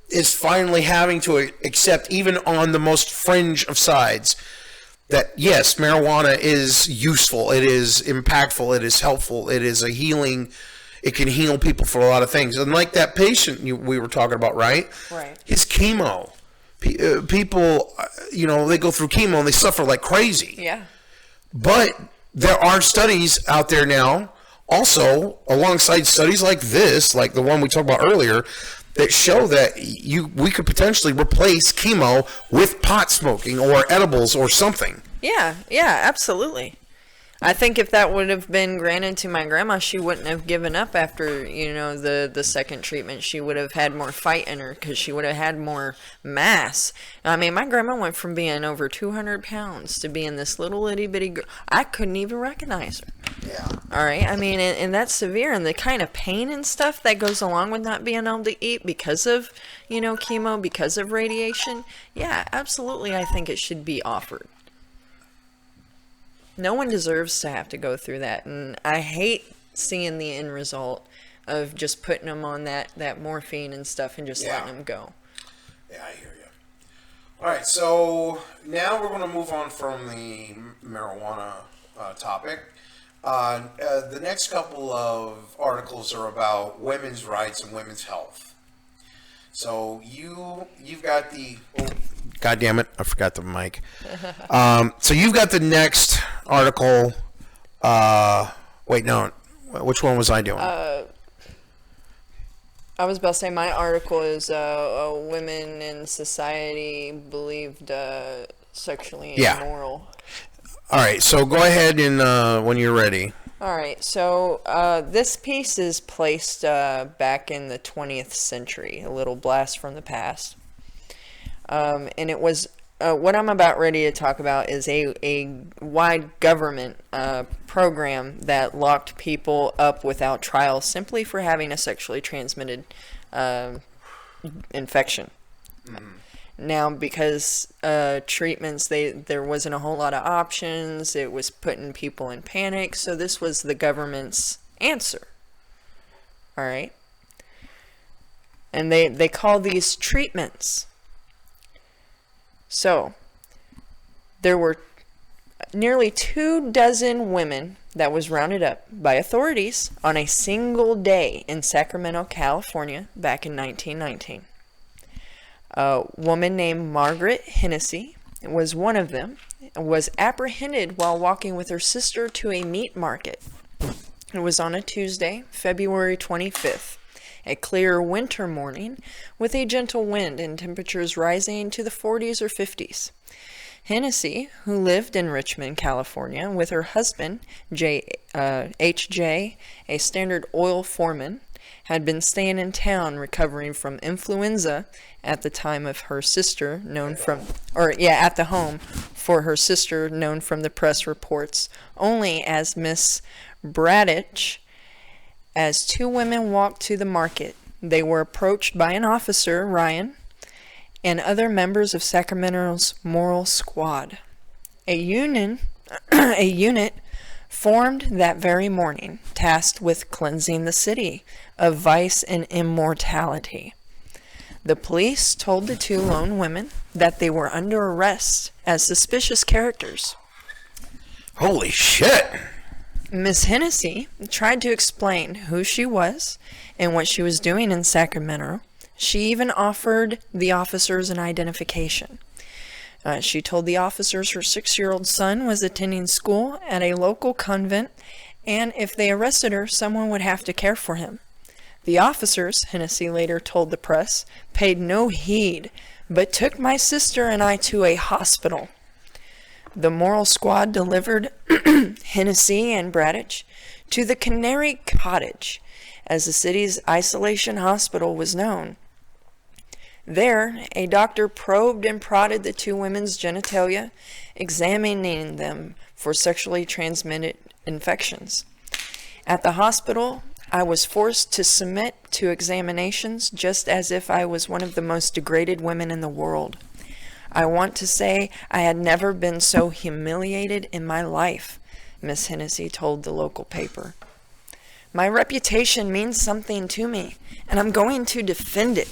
Speaker 1: is finally having to accept, even on the most fringe of sides, that yes, marijuana is useful. It is impactful. It is helpful. It is a healing. It can heal people for a lot of things. And like that patient we were talking about, right?
Speaker 2: Right.
Speaker 1: His chemo. People, they go through chemo and they suffer like crazy.
Speaker 2: Yeah.
Speaker 1: But there are studies out there now, also alongside studies like this, like the one we talked about earlier, that show that we could potentially replace chemo with pot smoking or edibles or something.
Speaker 2: Yeah, absolutely. I think if that would have been granted to my grandma, she wouldn't have given up after, the second treatment. She would have had more fight in her because she would have had more mass. I mean, my grandma went from being over 200 pounds to being this little itty bitty girl. I couldn't even recognize her.
Speaker 1: Yeah.
Speaker 2: All right. I mean, and that's severe. And the kind of pain and stuff that goes along with not being able to eat because of, chemo, because of radiation. Yeah, absolutely. I think it should be offered. No one deserves to have to go through that, and I hate seeing the end result of just putting them on that morphine and stuff and just letting them go.
Speaker 1: Yeah, I hear you. All right, so now we're going to move on from the marijuana topic. The next couple of articles are about women's rights and women's health. So you've got the... God damn it, I forgot the mic. So you've got the next article. Wait, no. Which one was I doing?
Speaker 2: I was about to say my article is women in society believed sexually immoral.
Speaker 1: All right, so go ahead and when you're ready.
Speaker 2: All right, so this piece is placed back in the 20th century, a little blast from the past. And it was what I'm about ready to talk about is a wide government program that locked people up without trial simply for having a sexually transmitted infection. Mm-hmm. Now, because treatments, there wasn't a whole lot of options. It was putting people in panic. So this was the government's answer. All right. And they call these treatments. So, there were nearly 24 women that was rounded up by authorities on a single day in Sacramento, California, back in 1919. A woman named Margaret Hennessy was one of them, was apprehended while walking with her sister to a meat market. It was on a Tuesday, February 25th. A clear winter morning with a gentle wind and temperatures rising to the 40s or 50s. Hennessy, who lived in Richmond, California, with her husband, H.J., a Standard Oil foreman, had been staying in town recovering from influenza at the time of her sister, at the home for her sister, known from the press reports only as Miss Bradich. As two women walked to the market, they were approached by an officer, Ryan, and other members of Sacramento's Moral Squad. A unit formed that very morning, tasked with cleansing the city of vice and immorality. The police told the two lone women that they were under arrest as suspicious characters.
Speaker 1: Holy shit!
Speaker 2: Miss Hennessy tried to explain who she was and what she was doing in Sacramento. She even offered the officers an identification. She told the officers her 6-year-old son was attending school at a local convent, and if they arrested her, someone would have to care for him. The officers, Hennessy later told the press, paid no heed, but took my sister and I to a hospital. The Moral Squad delivered Hennessy and Bradich to the Canary Cottage, as the city's isolation hospital was known. There, a doctor probed and prodded the two women's genitalia, examining them for sexually transmitted infections. At the hospital, I was forced to submit to examinations just as if I was one of the most degraded women in the world. I want to say I had never been so humiliated in my life, Miss Hennessy told the local paper. My reputation means something to me, and I'm going to defend it.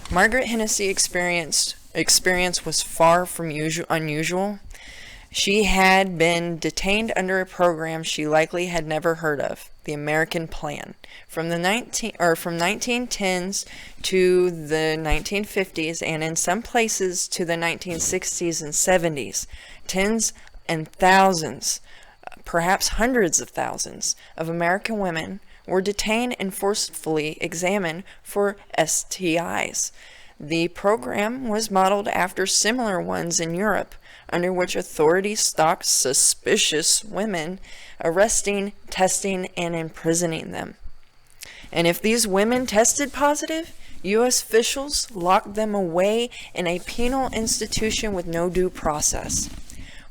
Speaker 2: Margaret Hennessy experience was far from unusual. She had been detained under a program she likely had never heard of, the American Plan. From the 1910s to the 1950s, and in some places to the 1960s and 70s, tens and thousands, perhaps hundreds of thousands, of American women were detained and forcefully examined for STIs. The program was modeled after similar ones in Europe, under which authorities stalked suspicious women, arresting, testing, and imprisoning them. And if these women tested positive, U.S. officials locked them away in a penal institution with no due process.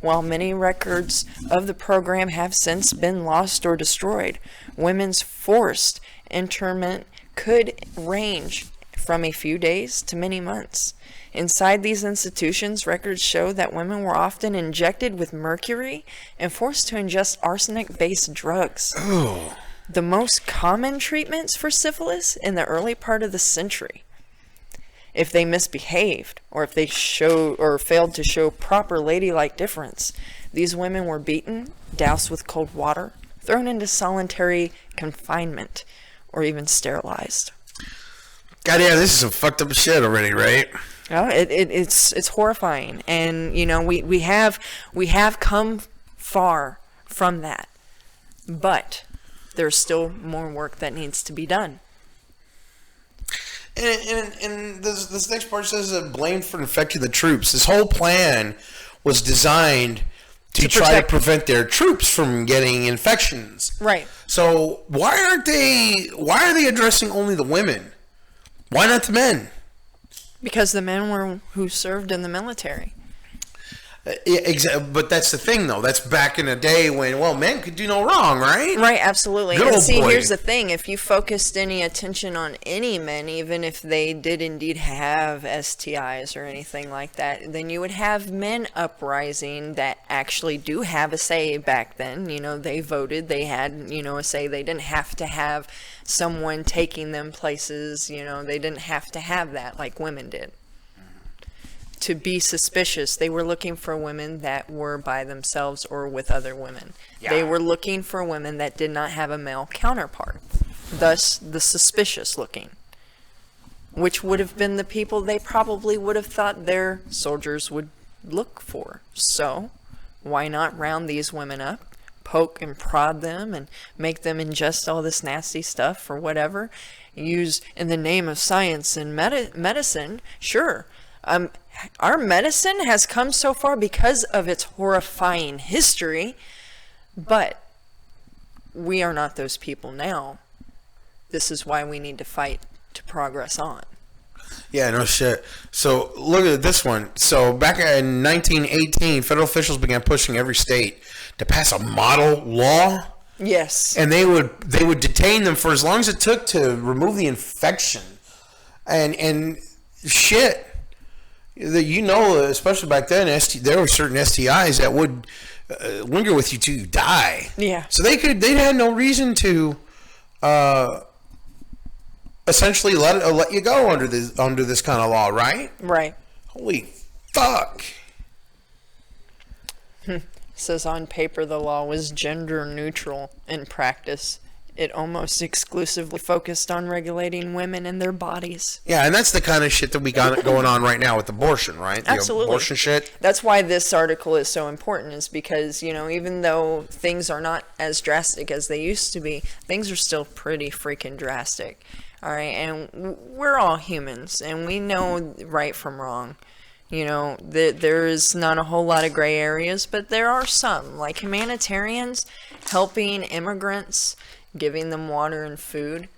Speaker 2: While many records of the program have since been lost or destroyed, women's forced internment could range from a few days to many months. Inside these institutions, records show that women were often injected with mercury and forced to ingest arsenic-based drugs.
Speaker 1: Oh.
Speaker 2: The most common treatments for syphilis in the early part of the century. If they misbehaved, or if they failed to show proper ladylike deference, these women were beaten, doused with cold water, thrown into solitary confinement, or even sterilized.
Speaker 1: God, yeah, this is some fucked up shit already, right?
Speaker 2: Oh, it's horrifying, and you know we have come far from that, but there's still more work that needs to be done.
Speaker 1: And this next part says blamed for infecting the troops. This whole plan was designed to try to prevent their troops from getting infections.
Speaker 2: Right.
Speaker 1: So why are they addressing only the women? Why not the men?
Speaker 2: Because the men were who served in the military.
Speaker 1: Yeah, but that's the thing, though. That's back in the day when, well, men could do no wrong, right?
Speaker 2: Right, absolutely.
Speaker 1: Good
Speaker 2: And
Speaker 1: old
Speaker 2: see,
Speaker 1: boy.
Speaker 2: here's the thing. If you focused any attention on any men, even if they did indeed have STIs or anything like that, then you would have men uprising that actually do have a say back then. You know, they voted. They had, a say. They didn't have to have someone taking them places. They didn't have to have that like women did. To be suspicious, they were looking for women that were by themselves or with other women.
Speaker 1: Yeah.
Speaker 2: They were looking for women that did not have a male counterpart, thus the suspicious looking, which would have been the people they probably would have thought their soldiers would look for. So why not round these women up, poke and prod them, and make them ingest all this nasty stuff or whatever, use in the name of science and medicine? Sure. Our medicine has come so far because of its horrifying history, but we are not those people now. This is why we need to fight to progress on.
Speaker 1: Yeah, no shit. So look at this one. So back in 1918, federal officials began pushing every state to pass a model law.
Speaker 2: Yes.
Speaker 1: And they would detain them for as long as it took to remove the infection. And shit. Especially back then, there were certain STIs that would linger with you till you die.
Speaker 2: Yeah.
Speaker 1: So they had no reason to essentially let you go under this kind of law, right?
Speaker 2: Right.
Speaker 1: Holy fuck.
Speaker 2: Says on paper the law was gender neutral. In practice, it almost exclusively focused on regulating women and their bodies.
Speaker 1: Yeah, and that's the kind of shit that we got going on right now with abortion, right? The
Speaker 2: Absolutely.
Speaker 1: abortion shit.
Speaker 2: That's why this article is so important, is because, even though things are not as drastic as they used to be, things are still pretty freaking drastic. All right, and we're all humans, and we know right from wrong. There is not a whole lot of gray areas, but there are some, like humanitarians helping immigrants, giving them water and food,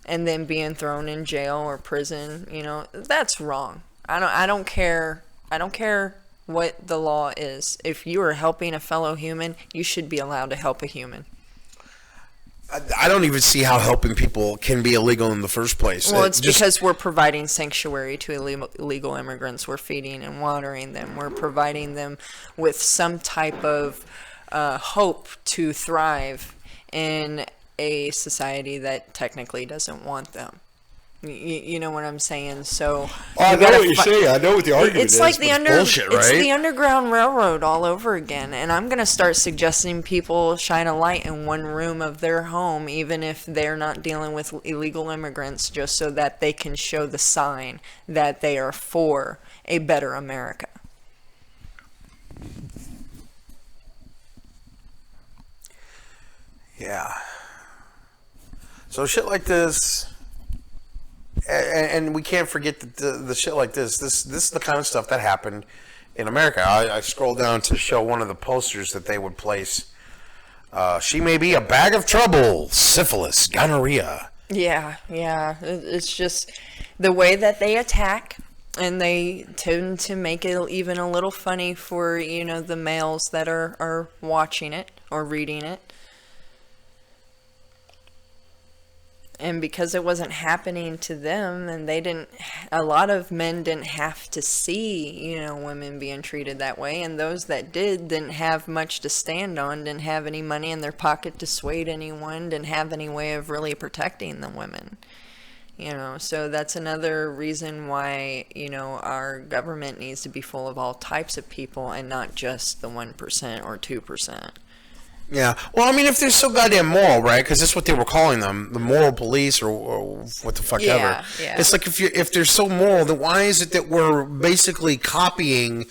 Speaker 2: and then being thrown in jail or prison. That's wrong. I don't care what the law is. If you are helping a fellow human, you should be allowed to help a human.
Speaker 1: I don't even see how helping people can be illegal in the first place.
Speaker 2: Well, it's because we're providing sanctuary to illegal immigrants. We're feeding and watering them. We're providing them with some type of hope to thrive in a society that technically doesn't want them. You know what I'm saying? So
Speaker 1: I
Speaker 2: you
Speaker 1: know
Speaker 2: gotta
Speaker 1: what you're saying. I know what the argument
Speaker 2: it's
Speaker 1: is.
Speaker 2: like
Speaker 1: but it's bullshit, right?
Speaker 2: it's the Underground Railroad all over again. And I'm gonna start suggesting people shine a light in one room of their home, even if they're not dealing with illegal immigrants, just so that they can show the sign that they are for a better America.
Speaker 1: Yeah. So shit like this, and we can't forget the shit like this. This is the kind of stuff that happened in America. I scrolled down to show one of the posters that they would place. She may be a bag of trouble, syphilis, gonorrhea.
Speaker 2: Yeah. It's just the way that they attack, and they tend to make it even a little funny for, the males that are watching it or reading it. And because it wasn't happening to them, and a lot of men didn't have to see, women being treated that way. And those that didn't have much to stand on, didn't have any money in their pocket to sway anyone, didn't have any way of really protecting the women. So that's another reason why, our government needs to be full of all types of people and not just the 1% or 2%.
Speaker 1: Yeah. Well, I mean, if they're so goddamn moral, right? Because that's what they were calling them, the moral police, or what the fuck ever.
Speaker 2: Yeah.
Speaker 1: It's like if they're so moral, then why is it that we're basically copying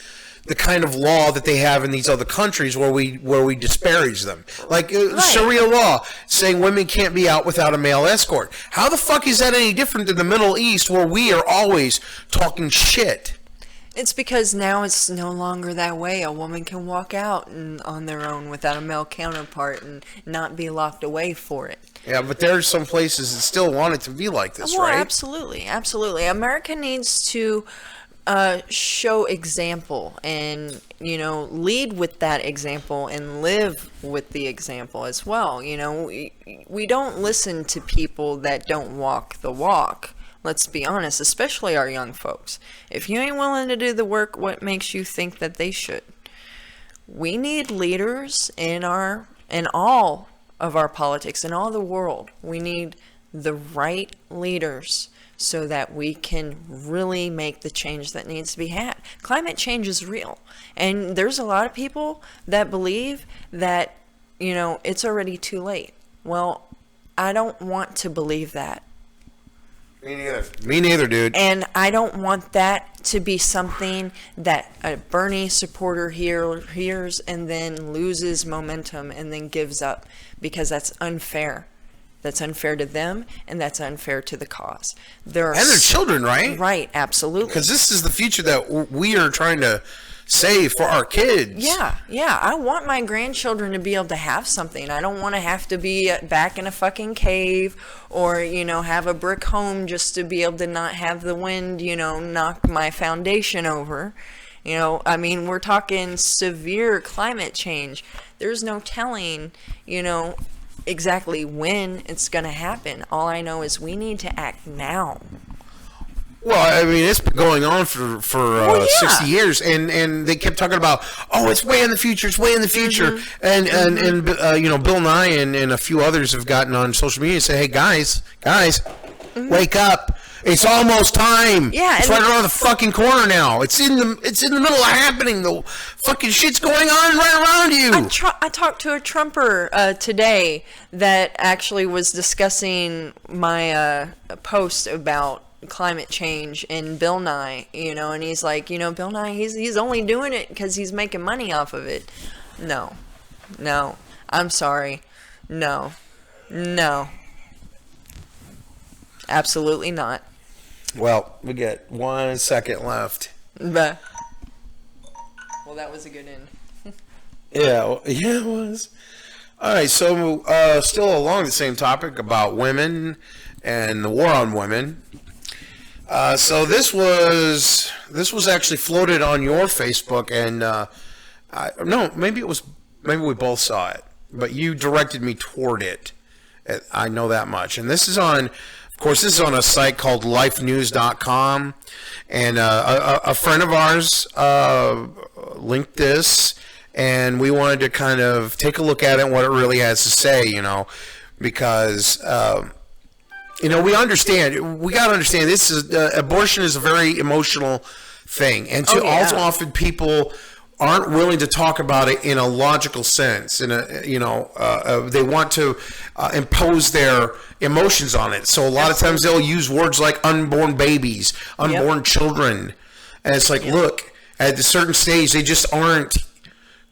Speaker 1: the kind of law that they have in these other countries where we disparage them? Like Sharia law saying women can't be out without a male escort. How the fuck is that any different than the Middle East, where we are always talking shit?
Speaker 2: It's because now it's no longer that way. A woman can walk out on their own without a male counterpart and not be locked away for it.
Speaker 1: Yeah, but there are some places that still want it to be like this,
Speaker 2: well,
Speaker 1: right?
Speaker 2: Absolutely. America needs to show example and, lead with that example and live with the example as well. We don't listen to people that don't walk the walk. Let's be honest, especially our young folks. If you ain't willing to do the work, what makes you think that they should? We need leaders in all of our politics, in all the world. We need the right leaders so that we can really make the change that needs to be had. Climate change is real. And there's a lot of people that believe that, it's already too late. Well, I don't want to believe that.
Speaker 1: Me neither, dude.
Speaker 2: And I don't want that to be something that a Bernie supporter hears and then loses momentum and then gives up, because that's unfair. That's unfair to them, and that's unfair to the cause. And
Speaker 1: their children, right?
Speaker 2: Right, absolutely.
Speaker 1: Because this is the future that we are trying to save for our kids.
Speaker 2: Yeah. I want my grandchildren to be able to have something. I don't want to have to be back in a fucking cave or, have a brick home just to be able to not have the wind, knock my foundation over. We're talking severe climate change. There's no telling, exactly when it's going to happen. All I know is we need to act now.
Speaker 1: Well, I mean, it's been going on for 60 years, and they kept talking about, it's way in the future, and Bill Nye and a few others have gotten on social media and say, hey, guys, wake up. It's almost time.
Speaker 2: Yeah,
Speaker 1: it's right around the fucking corner now. It's in the middle of happening. The fucking shit's going on right around you.
Speaker 2: I talked to a Trumper today that actually was discussing my post about climate change and Bill Nye, and he's like, Bill Nye, he's only doing it because he's making money off of it. No, I'm sorry. No, absolutely not.
Speaker 1: Well, we got 1 second left.
Speaker 2: Well, that was a good end.
Speaker 1: Yeah, it was. All right, so still along the same topic about women and the war on women. So this was actually floated on your Facebook, and maybe we both saw it, but you directed me toward it. I know that much. And this is on a site called lifenews.com, and a friend of ours linked this, and we wanted to kind of take a look at it and what it really has to say, because we understand. We got to understand this is abortion is a very emotional thing, and also often people aren't willing to talk about it in a logical sense. They want to impose their emotions on it. So a lot of times they'll use words like unborn babies, unborn children, and it's like, look, at a certain stage, they just aren't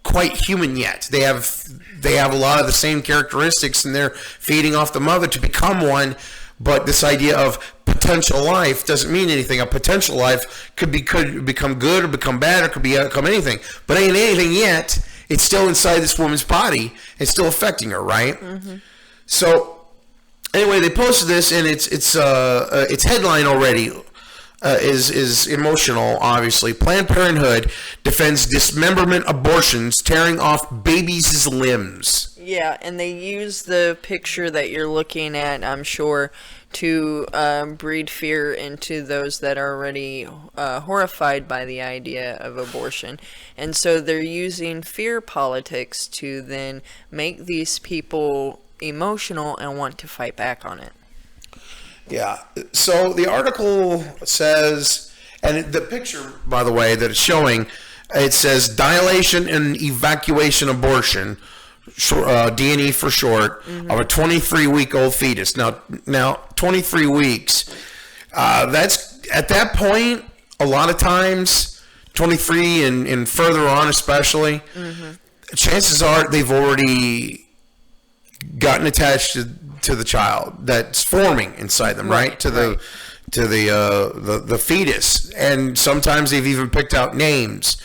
Speaker 1: quite human yet. They have a lot of the same characteristics, and they're feeding off the mother to become one. But this idea of potential life doesn't mean anything. A potential life could become good or become bad or could become anything. But ain't anything yet. It's still inside this woman's body. It's still affecting her, right? Mm-hmm. So anyway, they posted this, and its headline already is emotional. Obviously, Planned Parenthood defends dismemberment abortions, tearing off babies' limbs.
Speaker 2: Yeah, and they use the picture that you're looking at, I'm sure, to breed fear into those that are already horrified by the idea of abortion. And so they're using fear politics to then make these people emotional and want to fight back on it.
Speaker 1: Yeah. So the article says, and the picture, by the way, that it's showing, it says dilation and evacuation abortion, D&E for short, of a 23-week-old fetus. Now, 23 weeks, that's, at that point, a lot of times, 23 and further on especially, chances are they've already gotten attached to the child that's forming inside them, right? To the fetus. And sometimes they've even picked out names.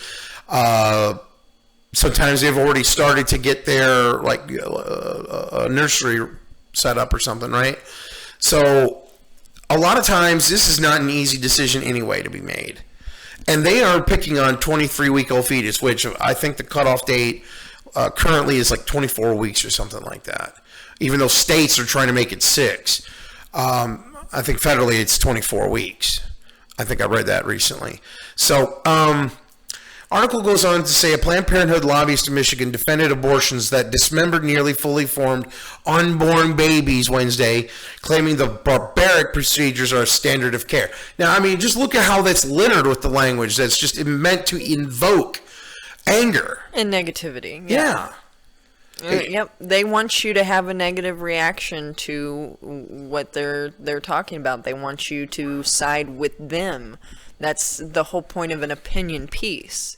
Speaker 1: Sometimes they've already started to get their, like, a nursery set up or something, right? So a lot of times this is not an easy decision anyway to be made. And they are picking on 23-week-old fetus, which I think the cutoff date currently is like 24 weeks or something like that, even though states are trying to make it 6. I think federally it's 24 weeks. I think I read that recently. So, article goes on to say a Planned Parenthood lobbyist in Michigan defended abortions that dismembered nearly fully formed unborn babies Wednesday, claiming the barbaric procedures are a standard of care. Now, I mean, just look at how that's littered with the language that's just meant to invoke anger.
Speaker 2: And negativity.
Speaker 1: Yeah.
Speaker 2: Yep, they want you to have a negative reaction to what they're talking about. They want you to side with them. That's the whole point of an opinion piece.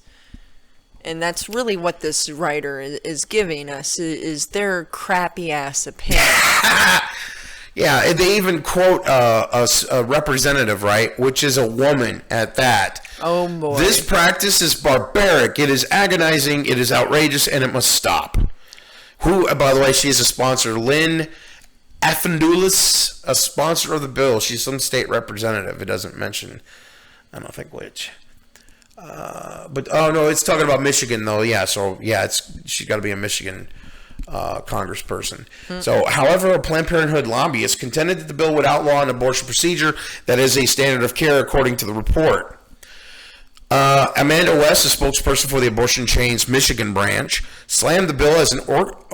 Speaker 2: And that's really what this writer is giving us, is their crappy-ass opinion.
Speaker 1: Yeah, and they even quote a representative, right, which is a woman at that.
Speaker 2: Oh, boy.
Speaker 1: This practice is barbaric. It is agonizing. It is outrageous, and it must stop. Who, by the way, she is a sponsor. Lynn Affendoulis, a sponsor of the bill. She's some state representative. It doesn't mention, I don't think which. But no, it's talking about Michigan though. Yeah, so yeah, she's got to be a Michigan congressperson. So, however, a Planned Parenthood lobbyist contended that the bill would outlaw an abortion procedure that is a standard of care, according to the report. Amanda West, a spokesperson for the abortion chain's Michigan branch, slammed the bill as an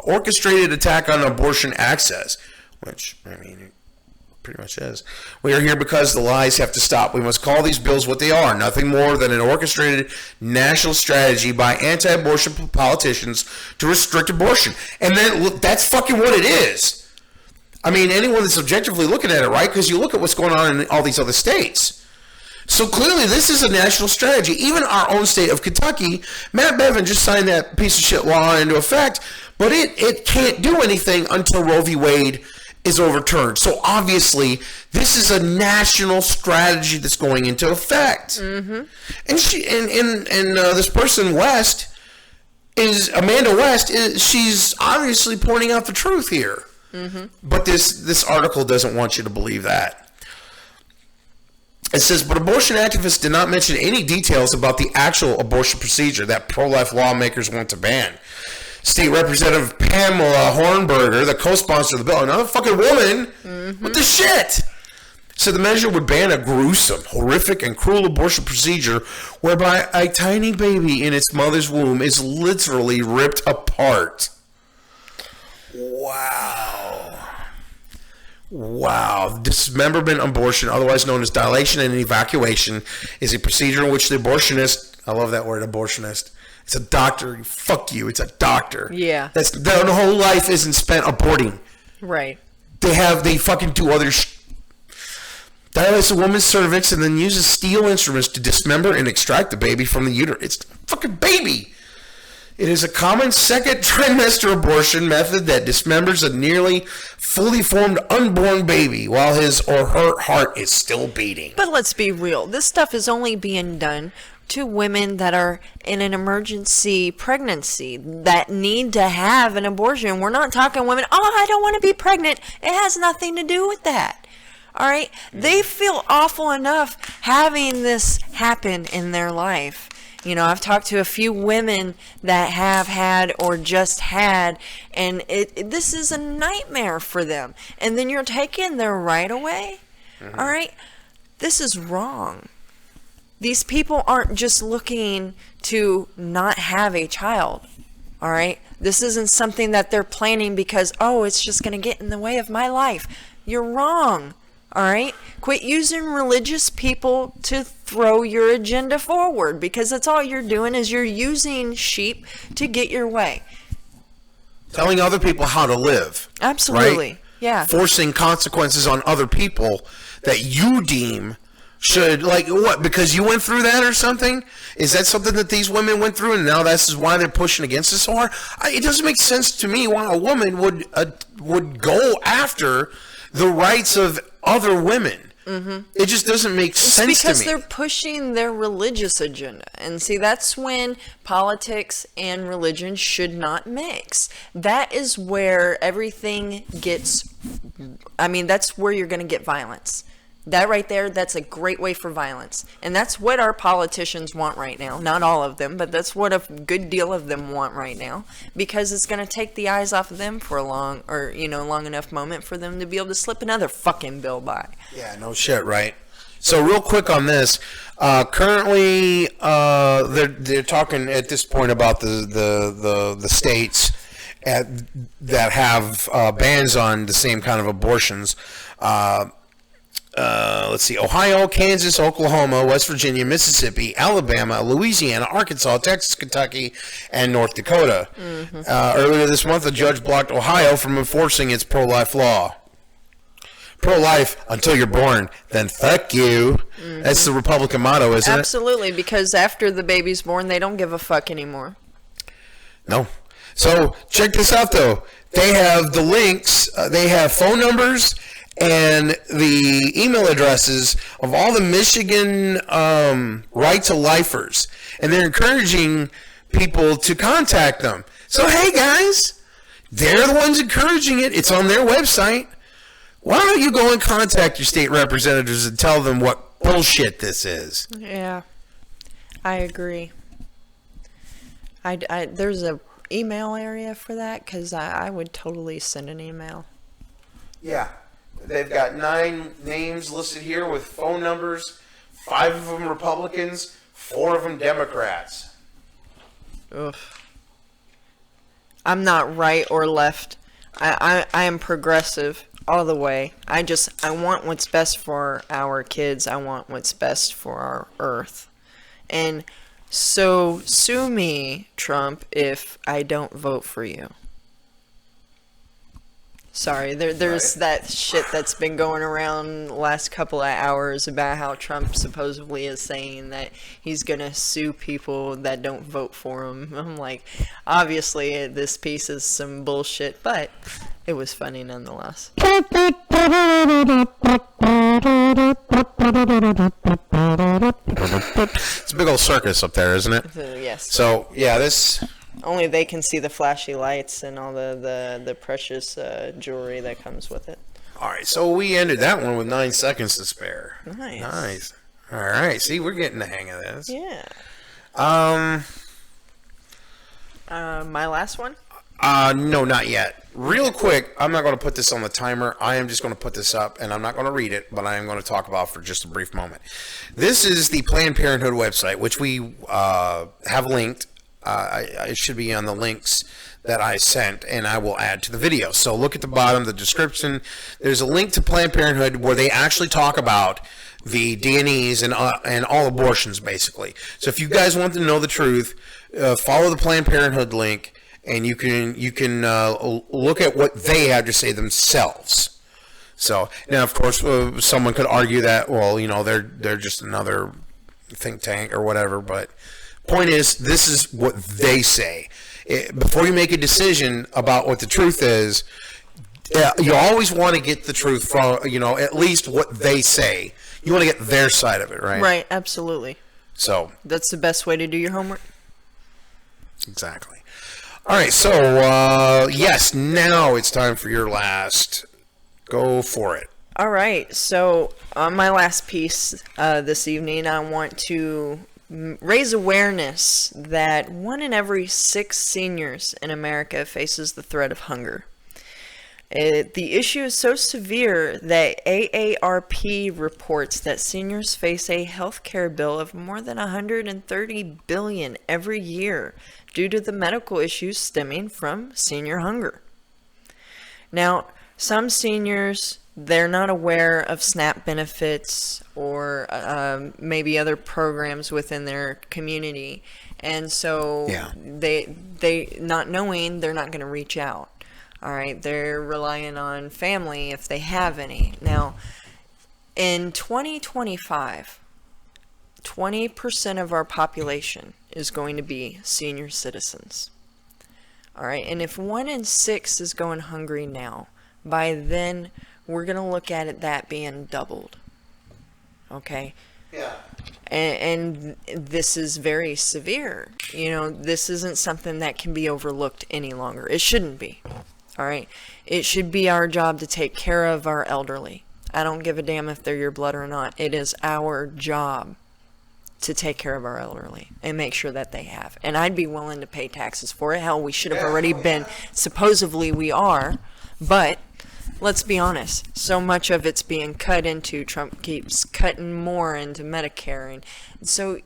Speaker 1: orchestrated attack on abortion access, which, I mean, it pretty much is. We are here because the lies have to stop. We must call these bills what they are, nothing more than an orchestrated national strategy by anti-abortion politicians to restrict abortion. And then, look, that's fucking what it is. I mean, anyone that's objectively looking at it, right? Because you look at what's going on in all these other states. So clearly this is a national strategy. Even our own state of Kentucky, Matt Bevin just signed that piece of shit law into effect, but it can't do anything until Roe v. Wade is overturned. So obviously this is a national strategy that's going into effect. Mm-hmm. And this person West is Amanda West. She's obviously pointing out the truth here. Mm-hmm. But this article doesn't want you to believe that. It says, but abortion activists did not mention any details about the actual abortion procedure that pro-life lawmakers want to ban. State Representative Pamela Hornberger, the co-sponsor of the bill, another fucking woman, what the shit? So the measure would ban a gruesome, horrific, and cruel abortion procedure whereby a tiny baby in its mother's womb is literally ripped apart. Wow. Wow. Dismemberment abortion, otherwise known as dilation and evacuation, is a procedure in which the abortionist, I love that word, abortionist, it's a doctor. Fuck you, it's a doctor.
Speaker 2: Yeah.
Speaker 1: Their whole life isn't spent aborting.
Speaker 2: Right.
Speaker 1: They fucking do other dilates a woman's cervix and then uses steel instruments to dismember and extract the baby from the uterus. It's a fucking baby. It is a common second trimester abortion method that dismembers a nearly fully formed unborn baby while his or her heart is still beating.
Speaker 2: But let's be real. This stuff is only being done to women that are in an emergency pregnancy that need to have an abortion. We're not talking women, I don't want to be pregnant. It has nothing to do with that. All right? They feel awful enough having this happen in their life. You know, I've talked to a few women that have had or just had, and this is a nightmare for them. And then you're taking their right away. All right? This is wrong. These people aren't just looking to not have a child. All right? This isn't something that they're planning because, it's just going to get in the way of my life. You're wrong. All right? Quit using religious people to throw your agenda forward, because that's all you're doing is you're using sheep to get your way.
Speaker 1: Telling other people how to live.
Speaker 2: Absolutely.
Speaker 1: Right?
Speaker 2: Yeah.
Speaker 1: Forcing consequences on other people that you deem should, like, what, because you went through that or something? Is that something that these women went through and now this is why they're pushing against this so hard? It doesn't make sense to me why a woman would go after the rights of other women. It just doesn't make sense to me.
Speaker 2: Because they're pushing their religious agenda. And see, that's when politics and religion should not mix. That is where everything gets, that's where you're going to get violence. That right there, that's a great way for violence. And that's what our politicians want right now. Not all of them, but that's what a good deal of them want right now. Because it's going to take the eyes off of them for a long enough moment for them to be able to slip another fucking bill by.
Speaker 1: Yeah, no shit, right? So real quick on this, currently they're talking at this point about the states that have bans on the same kind of abortions. Let's see, Ohio, Kansas, Oklahoma, West Virginia, Mississippi, Alabama, Louisiana, Arkansas, Texas, Kentucky, and North Dakota. Earlier this month, a judge blocked Ohio from enforcing its pro-life law. Pro-life until you're born, then fuck you. That's the Republican motto, isn't it?
Speaker 2: Absolutely, because after the baby's born, they don't give a fuck anymore.
Speaker 1: No. So check this out, though. They have the links, they have phone numbers, and the email addresses of all the Michigan right-to-lifers. And they're encouraging people to contact them. So, hey, guys, they're the ones encouraging it. It's on their website. Why don't you go and contact your state representatives and tell them what bullshit this is?
Speaker 2: Yeah, I agree. There's a email area for that, because I would totally send an email.
Speaker 1: Yeah. They've got 9 names listed here with phone numbers. 5 of them Republicans, 4 of them Democrats.
Speaker 2: Ugh. I'm not right or left. I am progressive all the way. I want what's best for our kids. I want what's best for our earth. And so sue me, Trump, if I don't vote for you. Sorry, there's that shit that's been going around the last couple of hours about how Trump supposedly is saying that he's going to sue people that don't vote for him. I'm like, obviously this piece is some bullshit, but it was funny nonetheless.
Speaker 1: It's a big old circus up there, isn't it?
Speaker 2: Yes.
Speaker 1: So, yeah, this...
Speaker 2: Only they can see the flashy lights and all the precious jewelry that comes with it.
Speaker 1: All right, so we ended that one with 9 seconds to spare.
Speaker 2: Nice.
Speaker 1: All right, see, we're getting the hang of this.
Speaker 2: Yeah. My last one?
Speaker 1: No, not yet. Real quick, I'm not going to put this on the timer. I am just going to put this up, and I'm not going to read it, but I am going to talk about it for just a brief moment. This is the Planned Parenthood website, which we have linked. It should be on the links that I sent, and I will add to the video. So look at the bottom, the description. There's a link to Planned Parenthood where they actually talk about the D&Es and all abortions, basically. So if you guys want to know the truth, follow the Planned Parenthood link, and you can look at what they have to say themselves. So now, of course, someone could argue that, well, you know, they're just another think tank or whatever. But point is, this is what they say. Before you make a decision about what the truth is, you always want to get the truth from, you know, at least what they say. You want to get their side of it, right?
Speaker 2: Right, absolutely.
Speaker 1: So
Speaker 2: that's the best way to do your homework.
Speaker 1: Exactly. All right, so yes, now it's time for your last. Go for it.
Speaker 2: All right, so on my last piece this evening, I want to raise awareness that 1 in every 6 seniors in America faces the threat of hunger. The issue is so severe that AARP reports that seniors face a health care bill of more than $130 billion every year due to the medical issues stemming from senior hunger. Now, some seniors, they're not aware of SNAP benefits or maybe other programs within their community, and so they not knowing, they're not going to reach out. All right, they're relying on family if they have any. Now, in 2025, 20% of our population is going to be senior citizens. All right, and if 1 in 6 is going hungry now, by then we're going to look at it that being doubled. Okay?
Speaker 1: Yeah.
Speaker 2: And this is very severe. You know, this isn't something that can be overlooked any longer. It shouldn't be. All right? It should be our job to take care of our elderly. I don't give a damn if they're your blood or not. It is our job to take care of our elderly and make sure that they have. And I'd be willing to pay taxes for it. Hell, we should have already been. Supposedly we are. But let's be honest. So much of it's being cut into. Trump keeps cutting more into Medicare. And so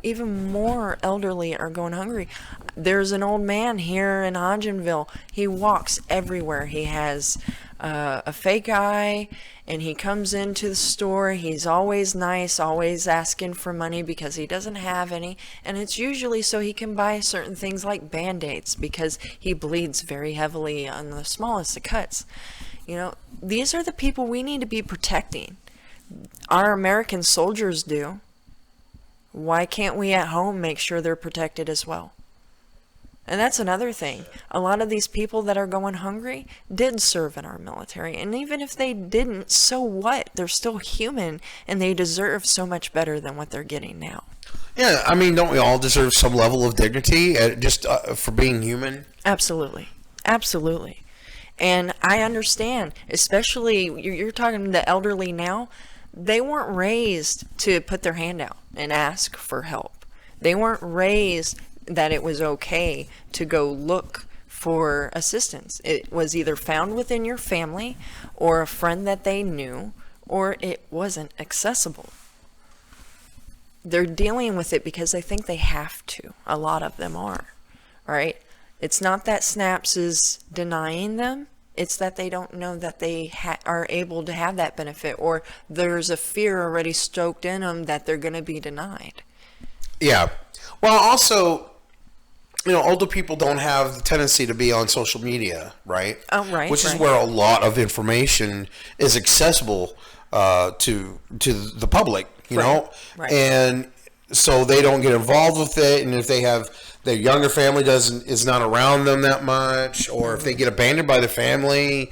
Speaker 2: even more elderly are going hungry. There's an old man here in Hodgenville. He walks everywhere. He has a fake eye, and he comes into the store. He's always nice, always asking for money because he doesn't have any, and it's usually so he can buy certain things like Band-Aids because he bleeds very heavily on the smallest of cuts. You know, these are the people we need to be protecting. Our American soldiers do. Why can't we at home make sure they're protected as well? And that's another thing. A lot of these people that are going hungry did serve in our military. And even if they didn't, so what? They're still human, and they deserve so much better than what they're getting now.
Speaker 1: Yeah, I mean, don't we all deserve some level of dignity just for being human?
Speaker 2: Absolutely. Absolutely. And I understand, especially you're talking to the elderly now, they weren't raised to put their hand out and ask for help. They weren't raised that it was okay to go look for assistance. It was either found within your family or a friend that they knew, or it wasn't accessible. They're dealing with it because they think they have to. A lot of them are. All right? It's not that SNAPS is denying them. It's that they don't know that they are able to have that benefit, or there's a fear already stoked in them that they're going to be denied.
Speaker 1: Yeah. Well, also, you know, older people don't have the tendency to be on social media, right?
Speaker 2: Oh, right.
Speaker 1: Which is where a lot of information is accessible to the public, you know?
Speaker 2: Right.
Speaker 1: And so they don't get involved with it, and if they have their younger family is not around them that much, or if they get abandoned by their family,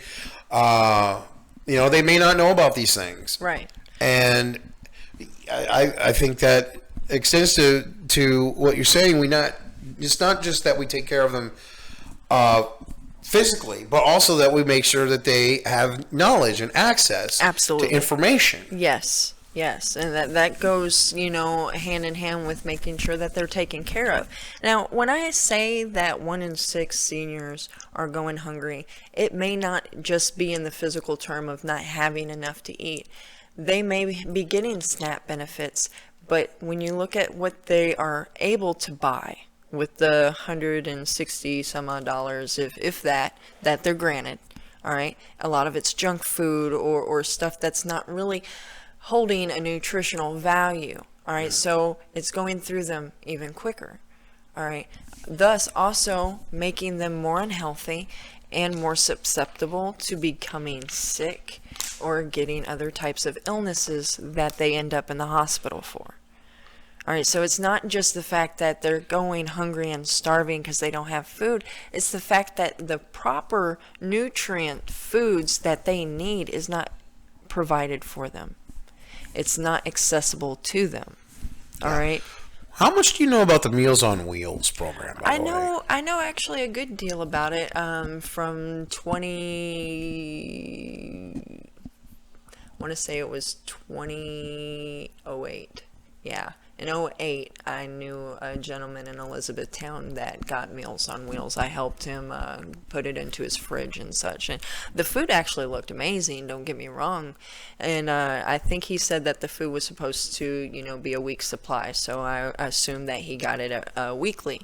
Speaker 1: you know, they may not know about these things.
Speaker 2: Right.
Speaker 1: And I think that extends to what you're saying. It's not just that we take care of them physically, but also that we make sure that they have knowledge and access
Speaker 2: Absolutely.
Speaker 1: to information.
Speaker 2: Yes. Yes, and that goes, hand in hand with making sure that they're taken care of. Now, when I say that 1 in 6 seniors are going hungry, it may not just be in the physical term of not having enough to eat. They may be getting SNAP benefits, but when you look at what they are able to buy with the 160 some odd dollars, if that they're granted, all right, a lot of it's junk food or stuff that's not really holding a nutritional value. All right, so it's going through them even quicker. All right, thus also making them more unhealthy and more susceptible to becoming sick or getting other types of illnesses that they end up in the hospital for. All right, so it's not just the fact that they're going hungry and starving because they don't have food. It's the fact that the proper nutrient foods that they need is not provided for them. It's not accessible to them. All right.
Speaker 1: How much do you know about the Meals on Wheels program? By the way?
Speaker 2: I know actually a good deal about it. From 20, I want to say it was 2008. Yeah. In 2008, I knew a gentleman in Elizabethtown that got Meals on Wheels. I helped him put it into his fridge and such. And the food actually looked amazing, don't get me wrong. And I think he said that the food was supposed to, be a week's supply. So I assumed that he got it weekly,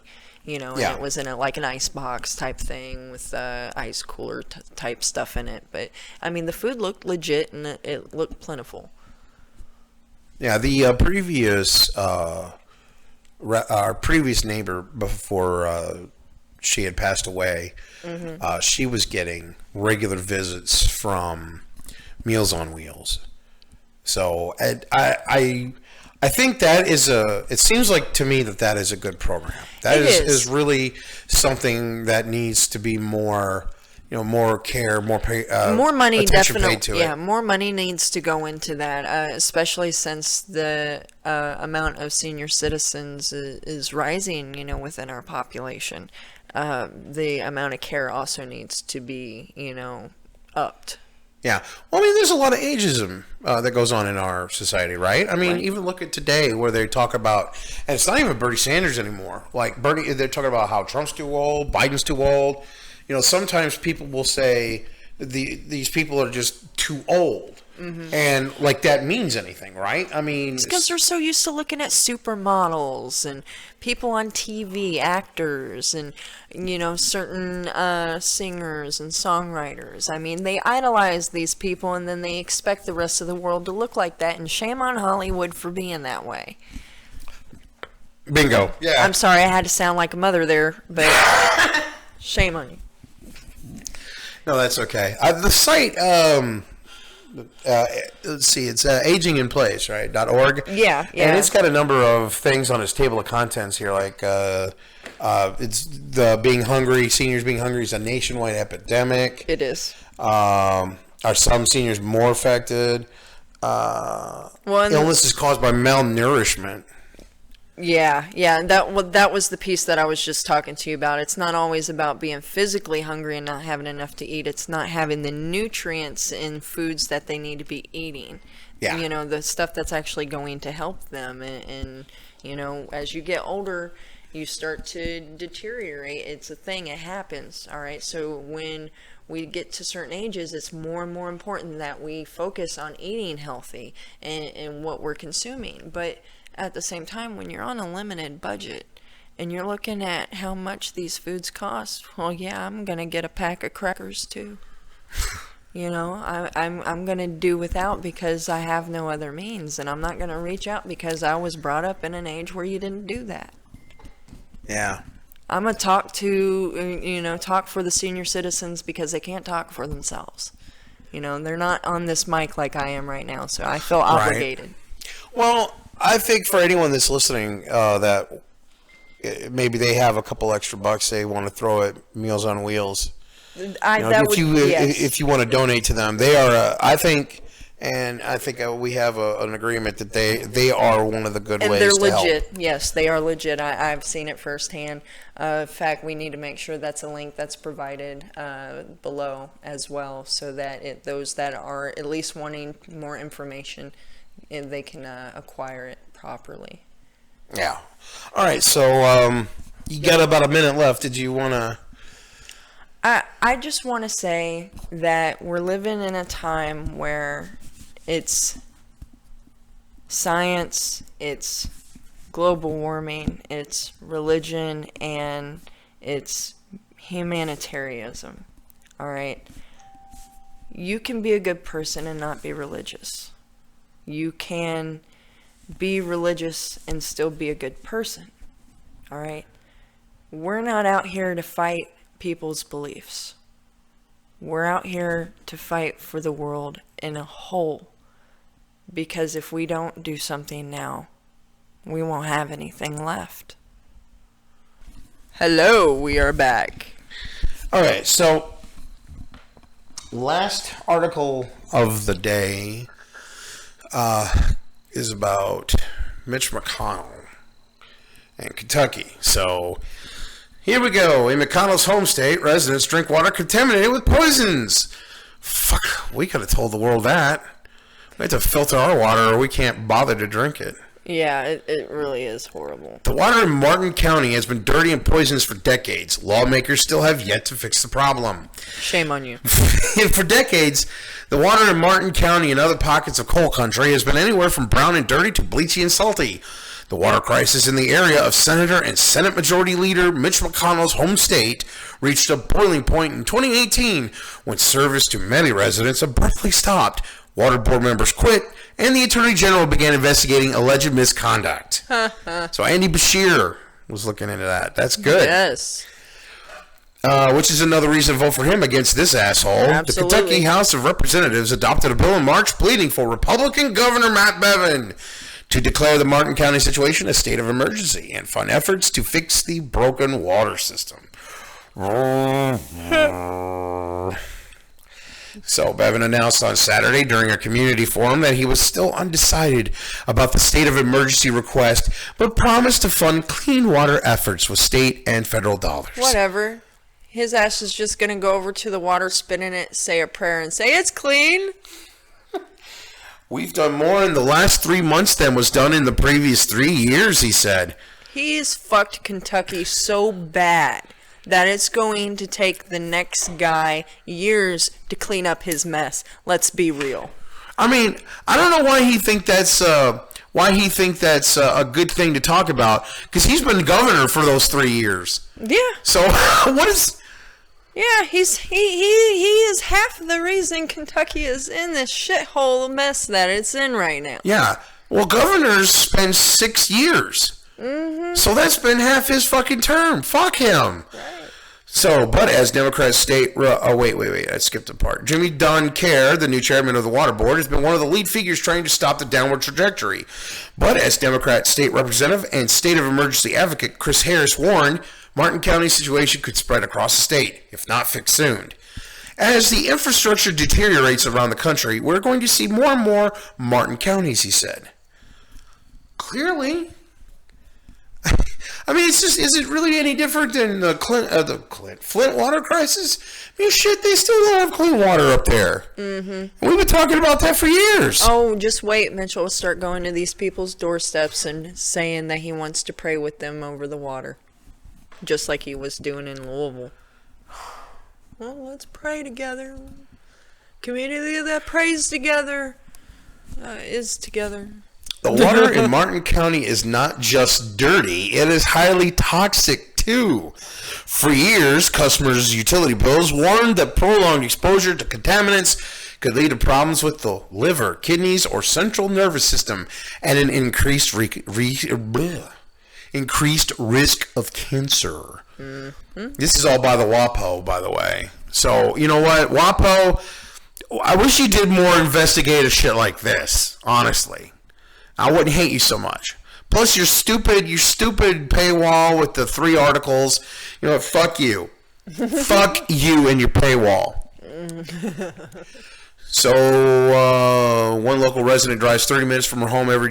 Speaker 2: and it was in like an ice box type thing with ice cooler type stuff in it. But, I mean, the food looked legit and it looked plentiful.
Speaker 1: Yeah, the our previous neighbor before she had passed away, she was getting regular visits from Meals on Wheels. So I think that is it seems like to me that is a good program. That is really something that needs to be more, more care, more
Speaker 2: money, definitely.
Speaker 1: To
Speaker 2: yeah,
Speaker 1: it.
Speaker 2: More money needs to go into that, especially since the amount of senior citizens is rising, within our population. The amount of care also needs to be, upped.
Speaker 1: Yeah. Well, I mean, there's a lot of ageism that goes on in our society, right? I mean, even look at today where they talk about, and it's not even Bernie Sanders anymore. Like they're talking about how Trump's too old, Biden's too old. Sometimes people will say these people are just too old. And like that means anything, right? I mean,
Speaker 2: it's because they're so used to looking at supermodels and people on TV, actors, and certain singers and songwriters. I mean, they idolize these people, and then they expect the rest of the world to look like that. And shame on Hollywood for being that way.
Speaker 1: Bingo. Yeah.
Speaker 2: I'm sorry, I had to sound like a mother there, but shame on you.
Speaker 1: No, that's okay. The site. Let's see, it's aginginplace, right? .org.
Speaker 2: Yeah.
Speaker 1: And it's got a number of things on its table of contents here, like it's the seniors being hungry is a nationwide epidemic.
Speaker 2: It is.
Speaker 1: Are some seniors more affected? Illness is caused by malnourishment.
Speaker 2: Yeah, that was the piece that I was just talking to you about. It's not always about being physically hungry and not having enough to eat. It's not having the nutrients in foods that they need to be eating.
Speaker 1: Yeah.
Speaker 2: The stuff that's actually going to help them. And as you get older, you start to deteriorate. It's a thing. It happens. All right. So when we get to certain ages, it's more and more important that we focus on eating healthy and what we're consuming. But at the same time, when you're on a limited budget and you're looking at how much these foods cost, well, yeah, I'm gonna get a pack of crackers too. I'm gonna do without because I have no other means, and I'm not gonna reach out because I was brought up in an age where you didn't do that.
Speaker 1: Yeah.
Speaker 2: I'm gonna talk for the senior citizens because they can't talk for themselves. They're not on this mic like I am right now, so I feel obligated.
Speaker 1: Right. Well, I think for anyone that's listening that maybe they have a couple extra bucks they want to throw at Meals on Wheels, if you want to donate to them, they are. I think And I think we have an agreement that they are one of the good
Speaker 2: And
Speaker 1: ways
Speaker 2: they're
Speaker 1: to
Speaker 2: legit.
Speaker 1: help.
Speaker 2: Yes, they are legit. I've seen it firsthand. In fact, we need to make sure that's a link that's provided below as well, so that those that are at least wanting more information, they can acquire it properly.
Speaker 1: Yeah. All right. So you got about a minute left. Did you want to?
Speaker 2: I just want to say that we're living in a time where it's science, it's global warming, it's religion, and it's humanitarianism. All right? You can be a good person and not be religious. You can be religious and still be a good person. All right? We're not out here to fight people's beliefs. We're out here to fight for the world in a whole. Because if we don't do something now, we won't have anything left. Hello, we are back.
Speaker 1: All right. So last article of the day is about Mitch McConnell and Kentucky. So here we go. In McConnell's home state, residents drink water contaminated with poisons. Fuck, we could have told the world that. We have to filter our water or we can't bother to drink it.
Speaker 2: Yeah, it really is horrible.
Speaker 1: The water in Martin County has been dirty and poisonous for decades. Lawmakers still have yet to fix the problem.
Speaker 2: Shame on you.
Speaker 1: For decades, the water in Martin County and other pockets of coal country has been anywhere from brown and dirty to bleachy and salty. The water crisis in the area of Senator and Senate Majority Leader Mitch McConnell's home state reached a boiling point in 2018 when service to many residents abruptly stopped. Water board members quit, and the Attorney General began investigating alleged misconduct. So Andy Beshear was looking into that. That's good.
Speaker 2: Yes.
Speaker 1: Which is another reason to vote for him against this asshole.
Speaker 2: Absolutely.
Speaker 1: The Kentucky House of Representatives adopted a bill in March pleading for Republican Governor Matt Bevin to declare the Martin County situation a state of emergency and fund efforts to fix the broken water system. So Bevin announced on Saturday during a community forum that he was still undecided about the state of emergency request, but promised to fund clean water efforts with state and federal dollars.
Speaker 2: Whatever. His ass is just going to go over to the water, spit in it, say a prayer, and say, it's clean.
Speaker 1: We've done more in the last 3 months than was done in the previous 3 years, he said.
Speaker 2: He's fucked Kentucky so bad that it's going to take the next guy years to clean up his mess. Let's be real.
Speaker 1: I mean, I don't know why he think that's a good thing to talk about, because he's been governor for those 3 years.
Speaker 2: Yeah.
Speaker 1: So what is?
Speaker 2: Yeah, he is half the reason Kentucky is in this shithole mess that it's in right now.
Speaker 1: Yeah. Well, governors spend 6 years. Mm-hmm. So that's been half his fucking term. Fuck him.
Speaker 2: Right.
Speaker 1: So, but as Democrat state... wait. I skipped a part. Jimmy Dunn Kerr, the new chairman of the Water Board, has been one of the lead figures trying to stop the downward trajectory. But as Democrat state representative and state of emergency advocate Chris Harris warned, Martin County's situation could spread across the state, if not fixed soon. As the infrastructure deteriorates around the country, we're going to see more and more Martin counties, he said. Clearly... I mean, it's just, is it really any different than the Flint water crisis? I mean, shit, they still don't have clean water up there. Mm-hmm. We've been talking about that for years.
Speaker 2: Oh, just wait. Mitchell will start going to these people's doorsteps and saying that he wants to pray with them over the water. Just like he was doing in Louisville. Well, let's pray together. Community that prays together is together.
Speaker 1: The water in Martin County is not just dirty, it is highly toxic too. For years, customers' utility bills warned that prolonged exposure to contaminants could lead to problems with the liver, kidneys, or central nervous system, and an increased risk of cancer. Mm-hmm. This is all by the WAPO, by the way. So, you know what, WAPO, I wish you did more investigative shit like this, honestly. I wouldn't hate you so much. Plus, your stupid paywall with the 3 articles. You know what? Fuck you. Fuck you and your paywall. So one local resident drives 30 minutes from her home every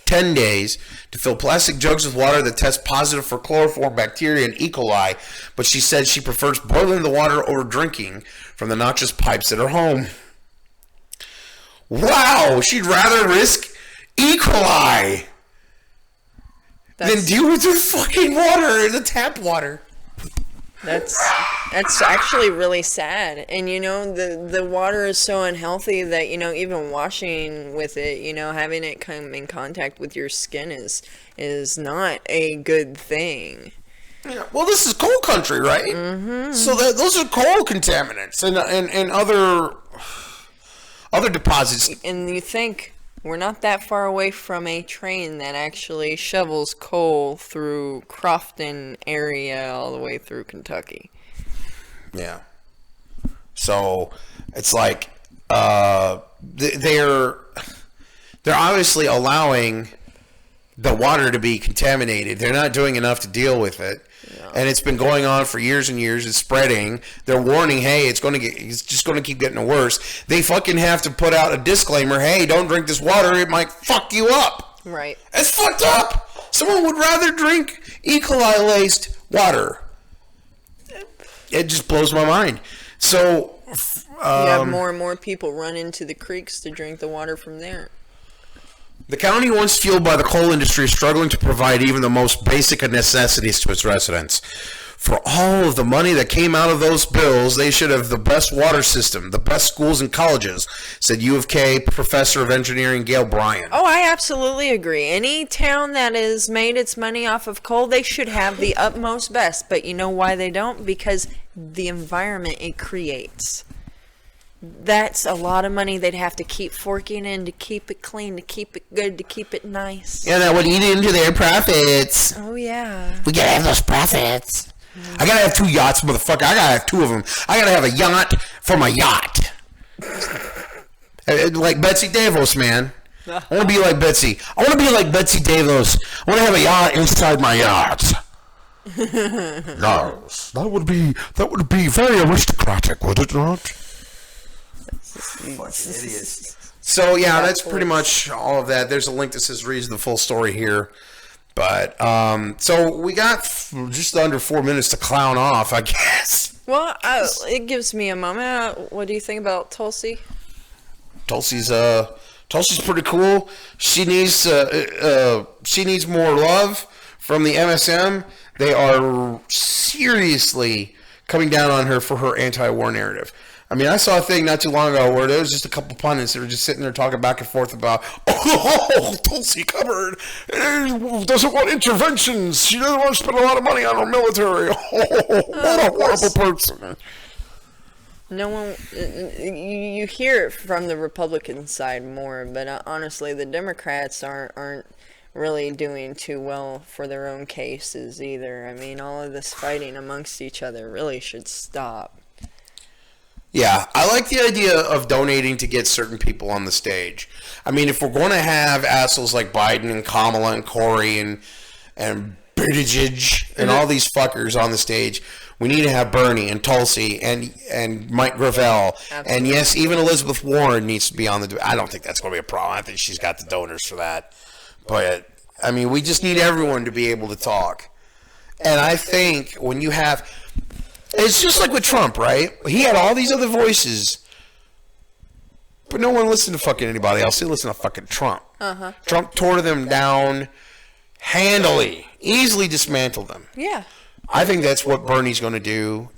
Speaker 1: 10 days to fill plastic jugs with water that tests positive for chloroform bacteria and E. coli, but she said she prefers boiling the water over drinking from the noxious pipes at her home. Wow, she'd rather risk E. coli than deal with her fucking water, the tap water.
Speaker 2: That's actually really sad. And the water is so unhealthy that even washing with it, having it come in contact with your skin is not a good thing.
Speaker 1: Yeah. Well, this is coal country, right? Mm-hmm. So those are coal contaminants and other deposits.
Speaker 2: And you think we're not that far away from a train that actually shovels coal through Crofton area all the way through Kentucky.
Speaker 1: Yeah. So it's like they're obviously allowing the water to be contaminated. They're not doing enough to deal with it. No. And it's been going on for years and years. It's spreading. They're warning, hey, it's just going to keep getting worse. They fucking have to put out a disclaimer, hey, don't drink this water. It might fuck you up.
Speaker 2: Right.
Speaker 1: It's fucked up. Someone would rather drink E. coli-laced water. It just blows my mind. So
Speaker 2: you have more and more people run into the creeks to drink the water from there.
Speaker 1: The county, once fueled by the coal industry, is struggling to provide even the most basic of necessities to its residents. For all of the money that came out of those bills, they should have the best water system, the best schools and colleges, said U of K professor of engineering Gail Bryan.
Speaker 2: Oh, I absolutely agree. Any town that has made its money off of coal, they should have the utmost best. But you know why they don't? Because the environment it creates. That's a lot of money they'd have to keep forking in to keep it clean, to keep it good, to keep it nice.
Speaker 1: Yeah, that would eat into their profits.
Speaker 2: Oh, yeah.
Speaker 1: We gotta have those profits. I gotta have 2 yachts, motherfucker. I gotta have 2 of them. I gotta have a yacht for my yacht. Like Betsy DeVos, man. I wanna be like Betsy. I wanna be like Betsy DeVos. I wanna have a yacht inside my yacht. Yes, that would be very aristocratic, would it not? Fucking idiots. So yeah, that's pretty much all of that. There's a link that says reads the full story here. But so we got just under 4 minutes to clown off, I guess.
Speaker 2: Well, it gives me a moment. What do you think about Tulsi?
Speaker 1: Tulsi's pretty cool. She needs more love from the MSM. They are seriously coming down on her for her anti-war narrative. I mean, I saw a thing not too long ago where there was just a couple pundits that were just sitting there talking back and forth about, Tulsi Gabbard doesn't want interventions. She doesn't want to spend a lot of money on her military. What a horrible person.
Speaker 2: No one, you hear it from the Republican side more, but honestly, the Democrats aren't really doing too well for their own cases either. I mean, all of this fighting amongst each other really should stop.
Speaker 1: Yeah, I like the idea of donating to get certain people on the stage. I mean, if we're going to have assholes like Biden and Kamala and Corey and Buttigieg and all these fuckers on the stage, we need to have Bernie and Tulsi and Mike Gravel. Absolutely. And yes, even Elizabeth Warren needs to be on the... I don't think that's going to be a problem. I think she's got the donors for that. But, I mean, we just need everyone to be able to talk. And I think when you have... It's just like with Trump, right? He had all these other voices, but no one listened to fucking anybody else. They listened to fucking Trump. Uh-huh. Trump tore them down handily, easily dismantled them.
Speaker 2: Yeah.
Speaker 1: I think that's what Bernie's going to do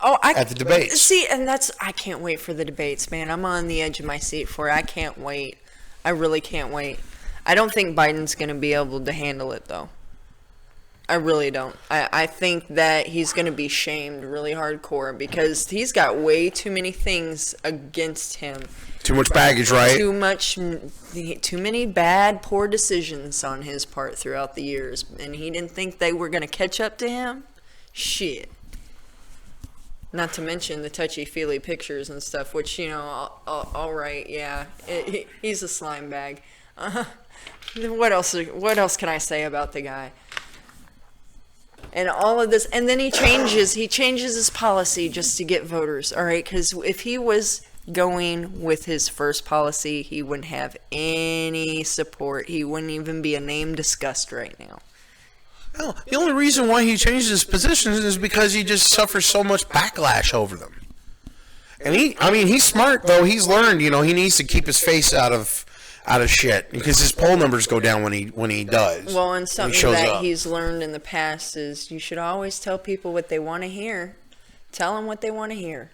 Speaker 1: at the debates.
Speaker 2: See, and I can't wait for the debates, man. I'm on the edge of my seat for it. I can't wait. I really can't wait. I don't think Biden's going to be able to handle it, though. I really don't. I think that he's going to be shamed really hardcore because he's got way too many things against him.
Speaker 1: Too much baggage, right?
Speaker 2: Too many bad, poor decisions on his part throughout the years. And he didn't think they were going to catch up to him? Shit. Not to mention the touchy-feely pictures and stuff, which, all right, yeah. He's a slime bag. What else can I say about the guy? And all of this, and then he changes his policy just to get voters, all right? Because if he was going with his first policy, he wouldn't have any support. He wouldn't even be a name discussed right now.
Speaker 1: Well, the only reason why he changed his positions is because he just suffers so much backlash over them. And he's smart though. He's learned, he needs to keep his face out of shit because his poll numbers go down when he does.
Speaker 2: Well, and something
Speaker 1: shows
Speaker 2: that
Speaker 1: up.
Speaker 2: he's learned in the past is you should always tell people what they want to hear. Tell them what they want to hear.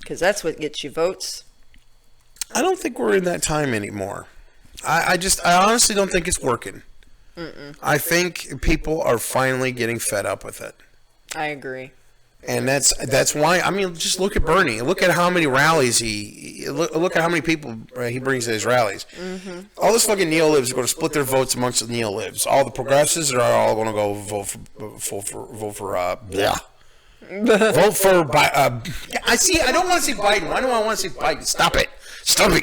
Speaker 2: Because that's what gets you votes.
Speaker 1: I don't think we're in that time anymore. I honestly don't think it's working. I think people are finally getting fed up with it.
Speaker 2: I agree.
Speaker 1: And that's why, just look at Bernie. Look at how many rallies look at how many people he brings to his rallies. Mm-hmm. All those fucking neo-libs are going to split their votes amongst the neo-libs. All the progressives are all going to go vote for vote for I don't want to say Biden. Why do I want to say Biden? Stop it.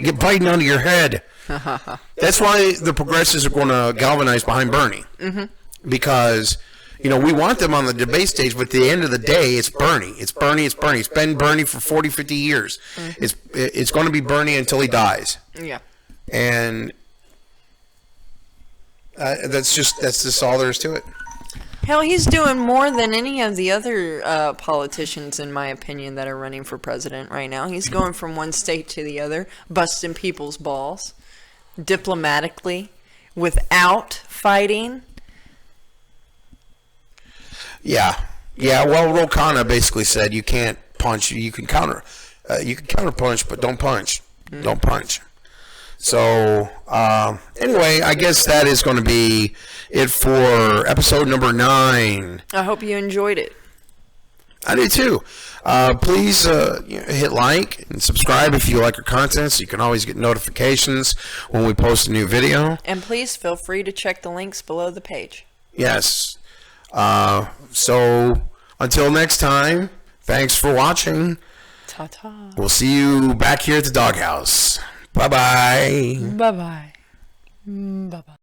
Speaker 1: Get Biden out of your head. That's why the progressives are going to galvanize behind Bernie. Mm-hmm. Because, we want them on the debate stage, but at the end of the day, it's Bernie. It's Bernie. It's been Bernie for 40, 50 years. Mm-hmm. It's going to be Bernie until he dies.
Speaker 2: Yeah.
Speaker 1: And that's just all there is to it.
Speaker 2: Hell, he's doing more than any of the other politicians, in my opinion, that are running for president right now. He's going from one state to the other, busting people's balls diplomatically, without fighting.
Speaker 1: Yeah. Well, Ro Khanna basically said you can't punch. You can counter punch, but don't punch. Mm. Don't punch. So, anyway, I guess that is going to be it for episode number 9.
Speaker 2: I hope you enjoyed it.
Speaker 1: I did too. Please hit like and subscribe if you like our content, so you can always get notifications when we post a new video.
Speaker 2: And please feel free to check the links below the page.
Speaker 1: Yes. So, until next time, thanks for watching.
Speaker 2: Ta-ta.
Speaker 1: We'll see you back here at the doghouse. Bye-bye.
Speaker 2: Bye-bye. Bye-bye.